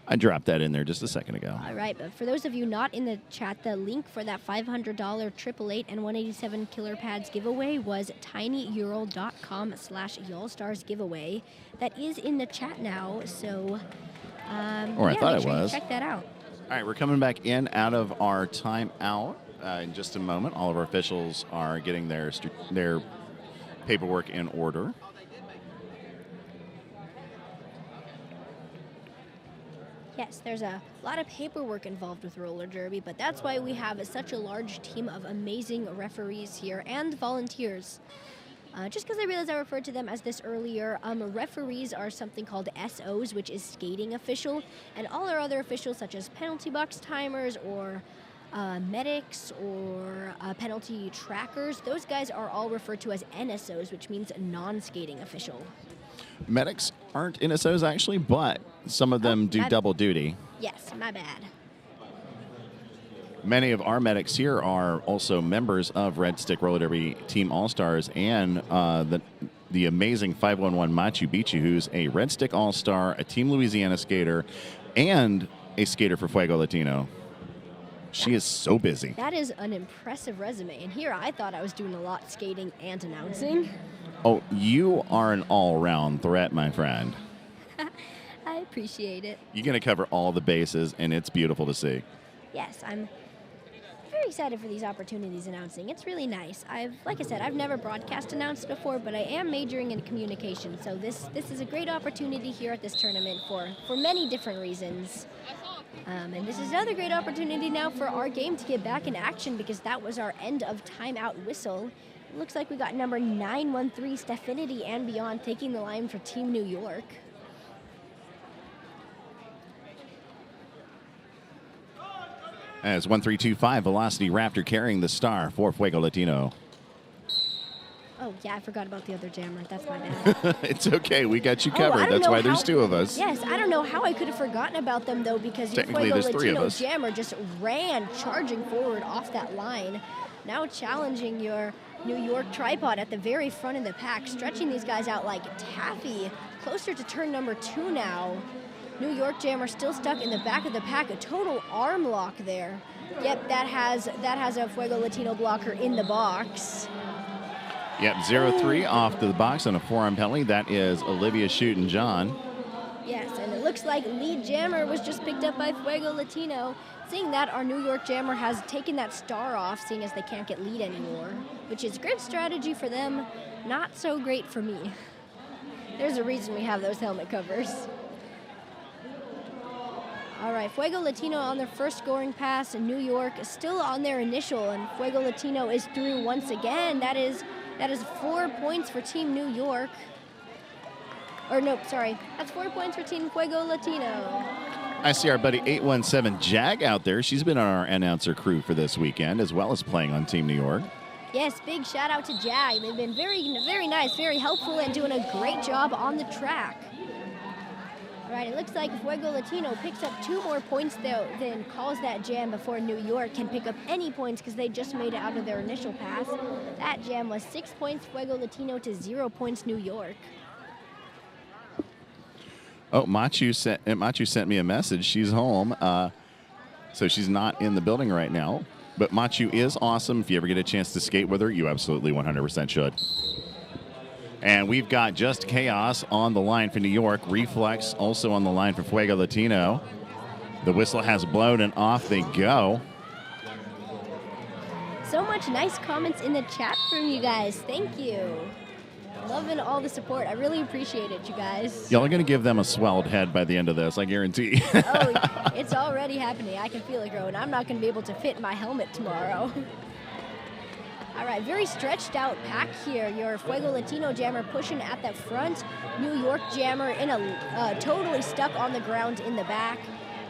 I dropped that in there just a second ago. All right, but for those of you not in the chat, the link for that $500 888 and 187 Killer Pads giveaway was tinyurl.com/y'allstars giveaway. That is in the chat now, so Or I thought make it sure you was. check that out. All right, we're coming back in out of our timeout in just a moment. All of our officials are getting their paperwork in order. Yes, there's a lot of paperwork involved with roller derby, but that's why we have such a large team of amazing referees here and volunteers. Just because I realized I referred to them as this earlier, referees are something called SOs, which is skating official, and all our other officials, such as penalty box timers or medics or penalty trackers, those guys are all referred to as NSOs, which means non-skating official. Medics aren't NSOs actually, but some of them do double duty. Yes, my bad. Many of our medics here are also members of Red Stick Roller Derby Team All-Stars and the amazing 511 Machu Picchu, who's a Red Stick All-Star, a Team Louisiana skater, and a skater for Fuego Latino. She is so busy. That is an impressive resume. And here I thought I was doing a lot skating and announcing. Oh, you are an all-round threat, my friend. I appreciate it. You're going to cover all the bases, and it's beautiful to see. Yes, I'm very excited for these opportunities announcing. It's really nice. Like I said, I've never broadcast announced before, but I am majoring in communication. So this is a great opportunity here at this tournament for many different reasons. And this is another great opportunity now for our game to get back in action because that was our end of timeout whistle. It looks like we got number 913, Stephinity and Beyond, taking the line for Team New York. As 1325 Velocity Raptor carrying the star for Fuego Latino. Oh, yeah, I forgot about the other jammer. That's my bad. It's okay. We got you covered. That's why there's two of us. Yes, I don't know how I could have forgotten about them, though, because your Technically, Fuego there's three of Latino us. jammer just ran charging forward off that line, now challenging your New York tripod at the very front of the pack, stretching these guys out like taffy, closer to turn number 2 now. New York jammer still stuck in the back of the pack, a total arm lock there. Yep, that has a Fuego Latino blocker in the box. Yep, 0-3 off to the box on a forearm penalty. That is Olivia shooting John. Yes, and it looks like lead jammer was just picked up by Fuego Latino. Seeing that, our New York jammer has taken that star off, seeing as they can't get lead anymore, which is great strategy for them, not so great for me. There's a reason we have those helmet covers. All right, Fuego Latino on their first scoring pass, and New York is still on their initial, and Fuego Latino is through once again. That is 4 points for Team New York. Or nope, sorry. That's 4 points for Team Fuego Latino. I see our buddy 817 Jag out there. She's been on our announcer crew for this weekend, as well as playing on Team New York. Yes, big shout out to Jag. They've been very, very nice, very helpful, and doing a great job on the track. All right, it looks like Fuego Latino picks up 2 more points, though, then calls that jam before New York can pick up any points because they just made it out of their initial pass. That jam was 6 points Fuego Latino to 0 points New York. Oh, Machu sent me a message. She's home, so she's not in the building right now. But Machu is awesome. If you ever get a chance to skate with her, you absolutely 100% should. And we've got Just Chaos on the line for New York. Reflex also on the line for Fuego Latino. The whistle has blown and off they go. So much nice comments in the chat from you guys. Thank you. Loving all the support. I really appreciate it, you guys. Y'all are going to give them a swelled head by the end of this, I guarantee. Oh, it's already happening. I can feel it growing. I'm not going to be able to fit my helmet tomorrow. All right, very stretched out pack here. Your Fuego Latino jammer pushing at the front. New York jammer in totally stuck on the ground in the back.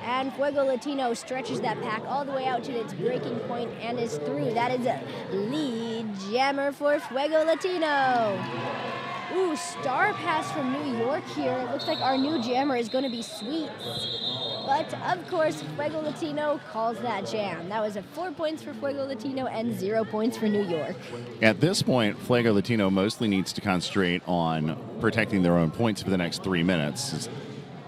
And Fuego Latino stretches that pack all the way out to its breaking point and is through. That is a lead jammer for Fuego Latino. Ooh, star pass from New York here. It looks like our new jammer is going to be Sweets. But, of course, Fuego Latino calls that jam. That was 4 points for Fuego Latino and 0 points for New York. At this point, Fuego Latino mostly needs to concentrate on protecting their own points for the next 3 minutes.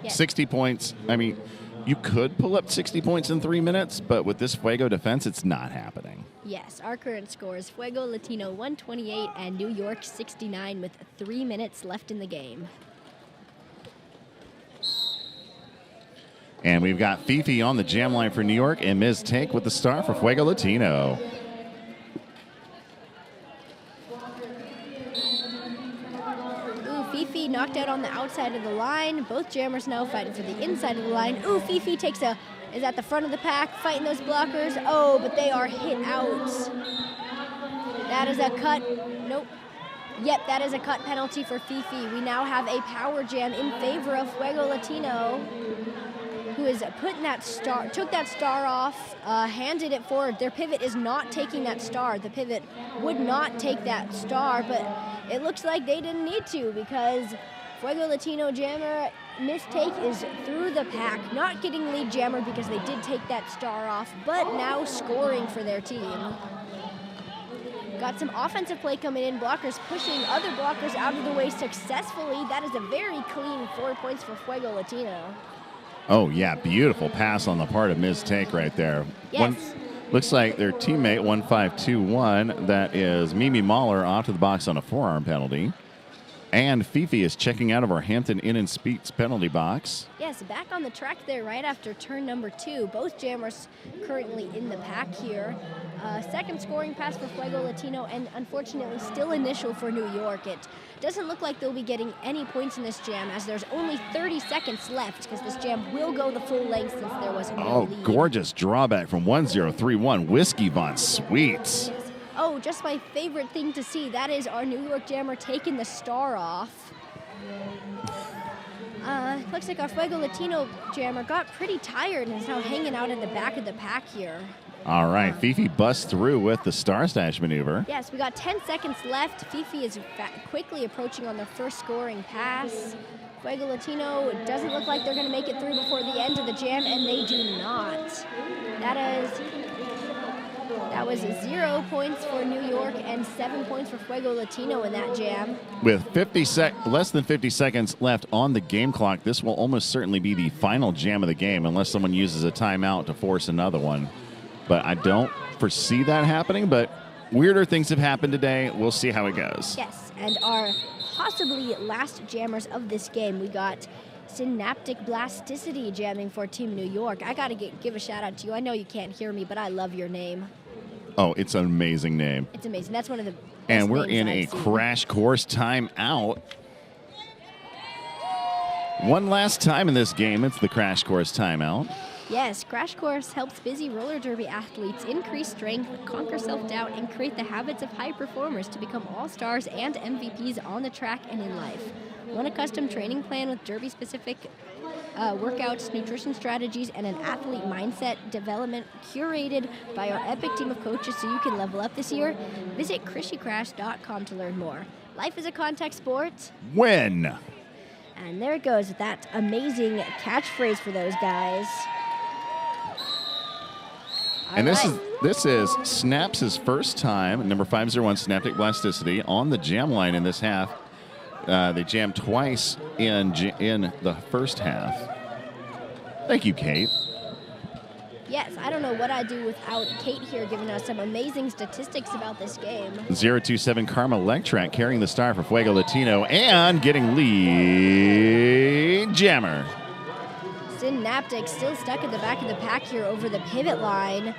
Yes. 60 points. I mean, you could pull up 60 points in 3 minutes, but with this Fuego defense, it's not happening. Yes, our current score is Fuego Latino 128 and New York 69 with 3 minutes left in the game. And we've got Fifi on the jam line for New York and Ms. Take with the star for Fuego Latino. Ooh, Fifi knocked out on the outside of the line. Both jammers now fighting for the inside of the line. Ooh, Fifi is at the front of the pack, fighting those blockers. Oh, but they are hit out. That is a cut. Nope. Yep, that is a cut penalty for Fifi. We now have a power jam in favor of Fuego Latino, who is putting that star, took that star off, handed it forward. Their pivot is not taking that star. The pivot would not take that star, but it looks like they didn't need to because Fuego Latino jammer mistake is through the pack, not getting lead jammer because they did take that star off, but now scoring for their team. Got some offensive play coming in, blockers pushing other blockers out of the way successfully. That is a very clean 4 points for Fuego Latino. Oh, yeah, beautiful pass on the part of Ms. Take right there. Yes. Looks like their teammate, 1521, that is Mimi Mahler, off to the box on a forearm penalty. And Fifi is checking out of our Hampton Inn and Speaks penalty box. Yes, back on the track there right after turn number 2. Both jammers currently in the pack here. Second scoring pass for Fuego Latino, and unfortunately still initial for New York. It doesn't look like they'll be getting any points in this jam as there's only 30 seconds left because this jam will go the full length since there was no lead. Gorgeous drawback from 1031 Whiskey Von Sweets. Oh, just my favorite thing to see. That is our New York jammer taking the star off. Looks like our Fuego Latino jammer got pretty tired and is now hanging out in the back of the pack here. All right, Fifi busts through with the Star Stash maneuver. Yes, we got 10 seconds left. Fifi is quickly approaching on their first scoring pass. Fuego Latino doesn't look like they're going to make it through before the end of the jam, and they do not. That was 0 points for New York and 7 points for Fuego Latino in that jam. With less than 50 seconds left on the game clock, this will almost certainly be the final jam of the game unless someone uses a timeout to force another one. But I don't foresee that happening, but weirder things have happened today. We'll see how it goes. Yes, and our possibly last jammers of this game, we got Synaptic Blasticity jamming for Team New York. I got to give a shout out to you. I know you can't hear me, but I love your name. Oh, it's an amazing name. It's amazing. That's one of the best And we're names in I've a seen. crash course timeout. One last time in this game, it's the crash course timeout. Yes, Crash Course helps busy roller derby athletes increase strength, conquer self-doubt, and create the habits of high performers to become all-stars and MVPs on the track and in life. Want a custom training plan with derby-specific workouts, nutrition strategies, and an athlete mindset development curated by our epic team of coaches so you can level up this year? Visit ChrissyCrash.com to learn more. Life is a contact sport. When? And there it goes with that amazing catchphrase for those guys. And this is Snaps' first time, number 501 Synaptic Blasticity, on the jam line in this half. They jammed twice in the first half. Thank you, Kate. Yes, I don't know what I'd do without Kate here giving us some amazing statistics about this game. 027 Karma Electrac carrying the star for Fuego Latino and getting lead jammer. Synaptic still stuck at the back of the pack here over the pivot line.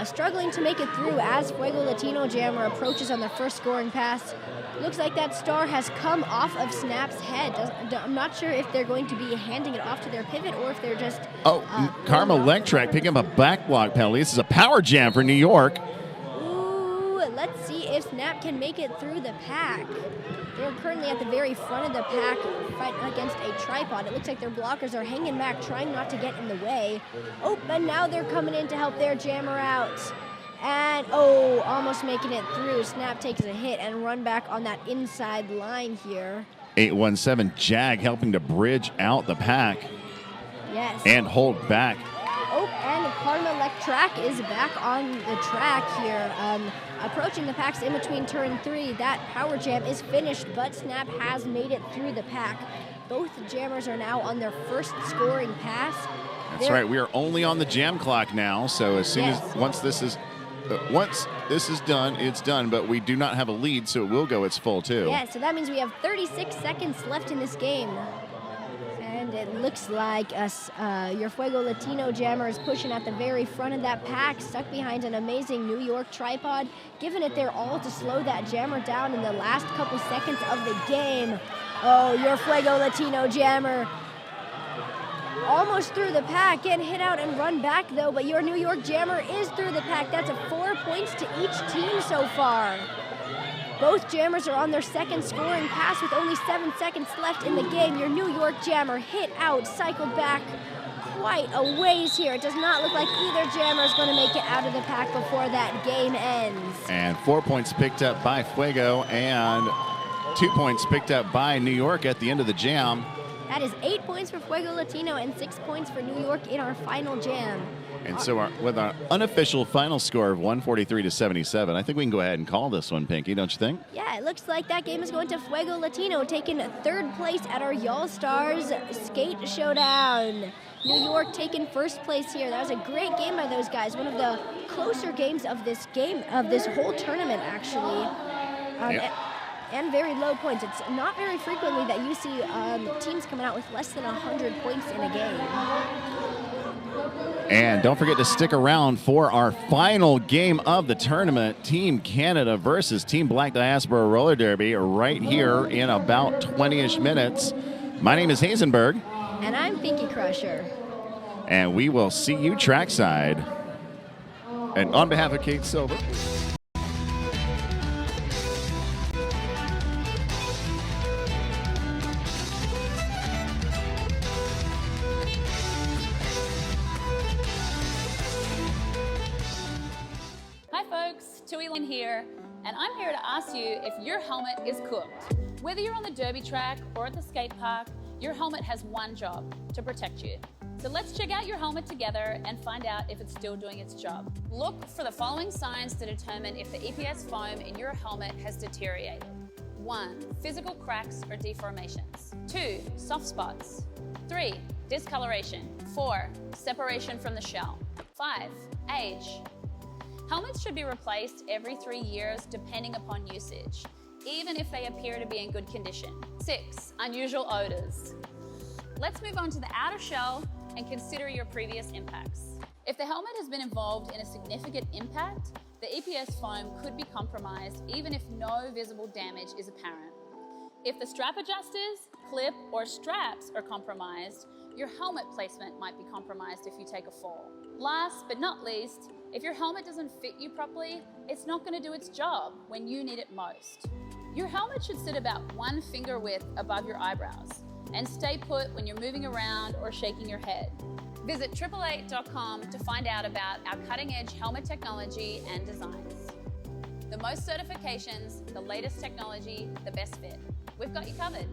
Struggling to make it through as Fuego Latino jammer approaches on their first scoring pass. Looks like that star has come off of Snap's head. I'm not sure if they're going to be handing it off to their pivot or if they're just... Karma Electrac picking up a back block penalty. This is a power jam for New York. Ooh, let's see if Snap can make it through the pack. They're currently at the very front of the pack fighting against a tripod. It looks like their blockers are hanging back, trying not to get in the way. Oh, but now they're coming in to help their jammer out. And, oh, almost making it through. Snap takes a hit and run back on that inside line here. 817 Jag helping to bridge out the pack. Yes. And hold back. Oh, and Karma Electrack is back on the track here. Approaching the packs in between turn 3. That power jam is finished, but Snap has made it through the pack. Both jammers are now on their first scoring pass. That's right. We are only on the jam clock now, so as soon as once this is done, it's done, but we do not have a lead, so it will go its full too. Yeah, so that means we have 36 seconds left in this game. And it looks like your Fuego Latino jammer is pushing at the very front of that pack, stuck behind an amazing New York tripod, giving it their all to slow that jammer down in the last couple seconds of the game. Oh, your Fuego Latino jammer almost through the pack, getting hit out and run back though, but your New York jammer is through the pack. That's 4 points to each team so far. Both jammers are on their second scoring pass with only 7 seconds left in the game. Your New York jammer hit out, cycled back quite a ways here. It does not look like either jammer is going to make it out of the pack before that game ends. And 4 points picked up by Fuego and 2 points picked up by New York at the end of the jam. That is 8 points for Fuego Latino and 6 points for New York in our final jam. And so with our unofficial final score of 143 to 77, I think we can go ahead and call this one, Pinky, don't you think? Yeah, it looks like that game is going to Fuego Latino, taking third place at our Y'all Stars Skate Showdown. New York taking first place here. That was a great game by those guys. One of the closer games of this whole tournament, actually. And very low points. It's not very frequently that you see teams coming out with less than 100 points in a game. And don't forget to stick around for our final game of the tournament, Team Canada versus Team Black Diaspora Roller Derby, right here in about 20-ish minutes. My name is Hazenberg. And I'm Pinky Crusher. And we will see you trackside. And on behalf of Kate Silver. Here, and I'm here to ask you if your helmet is cooked. Whether you're on the derby track or at the skate park, your helmet has one job: to protect you. So let's check out your helmet together and find out if it's still doing its job. Look for the following signs to determine if the EPS foam in your helmet has deteriorated. 1. Physical cracks or deformations. 2. Soft spots. 3. Discoloration. 4. Separation from the shell. 5. Age. Helmets should be replaced every 3 years depending upon usage, even if they appear to be in good condition. 6. Unusual odors. Let's move on to the outer shell and consider your previous impacts. If the helmet has been involved in a significant impact, the EPS foam could be compromised even if no visible damage is apparent. If the strap adjusters, clip, or straps are compromised, your helmet placement might be compromised if you take a fall. Last but not least, if your helmet doesn't fit you properly, it's not going to do its job when you need it most. Your helmet should sit about 1 finger width above your eyebrows and stay put when you're moving around or shaking your head. Visit 888.com to find out about our cutting-edge helmet technology and designs. The most certifications, the latest technology, the best fit. We've got you covered.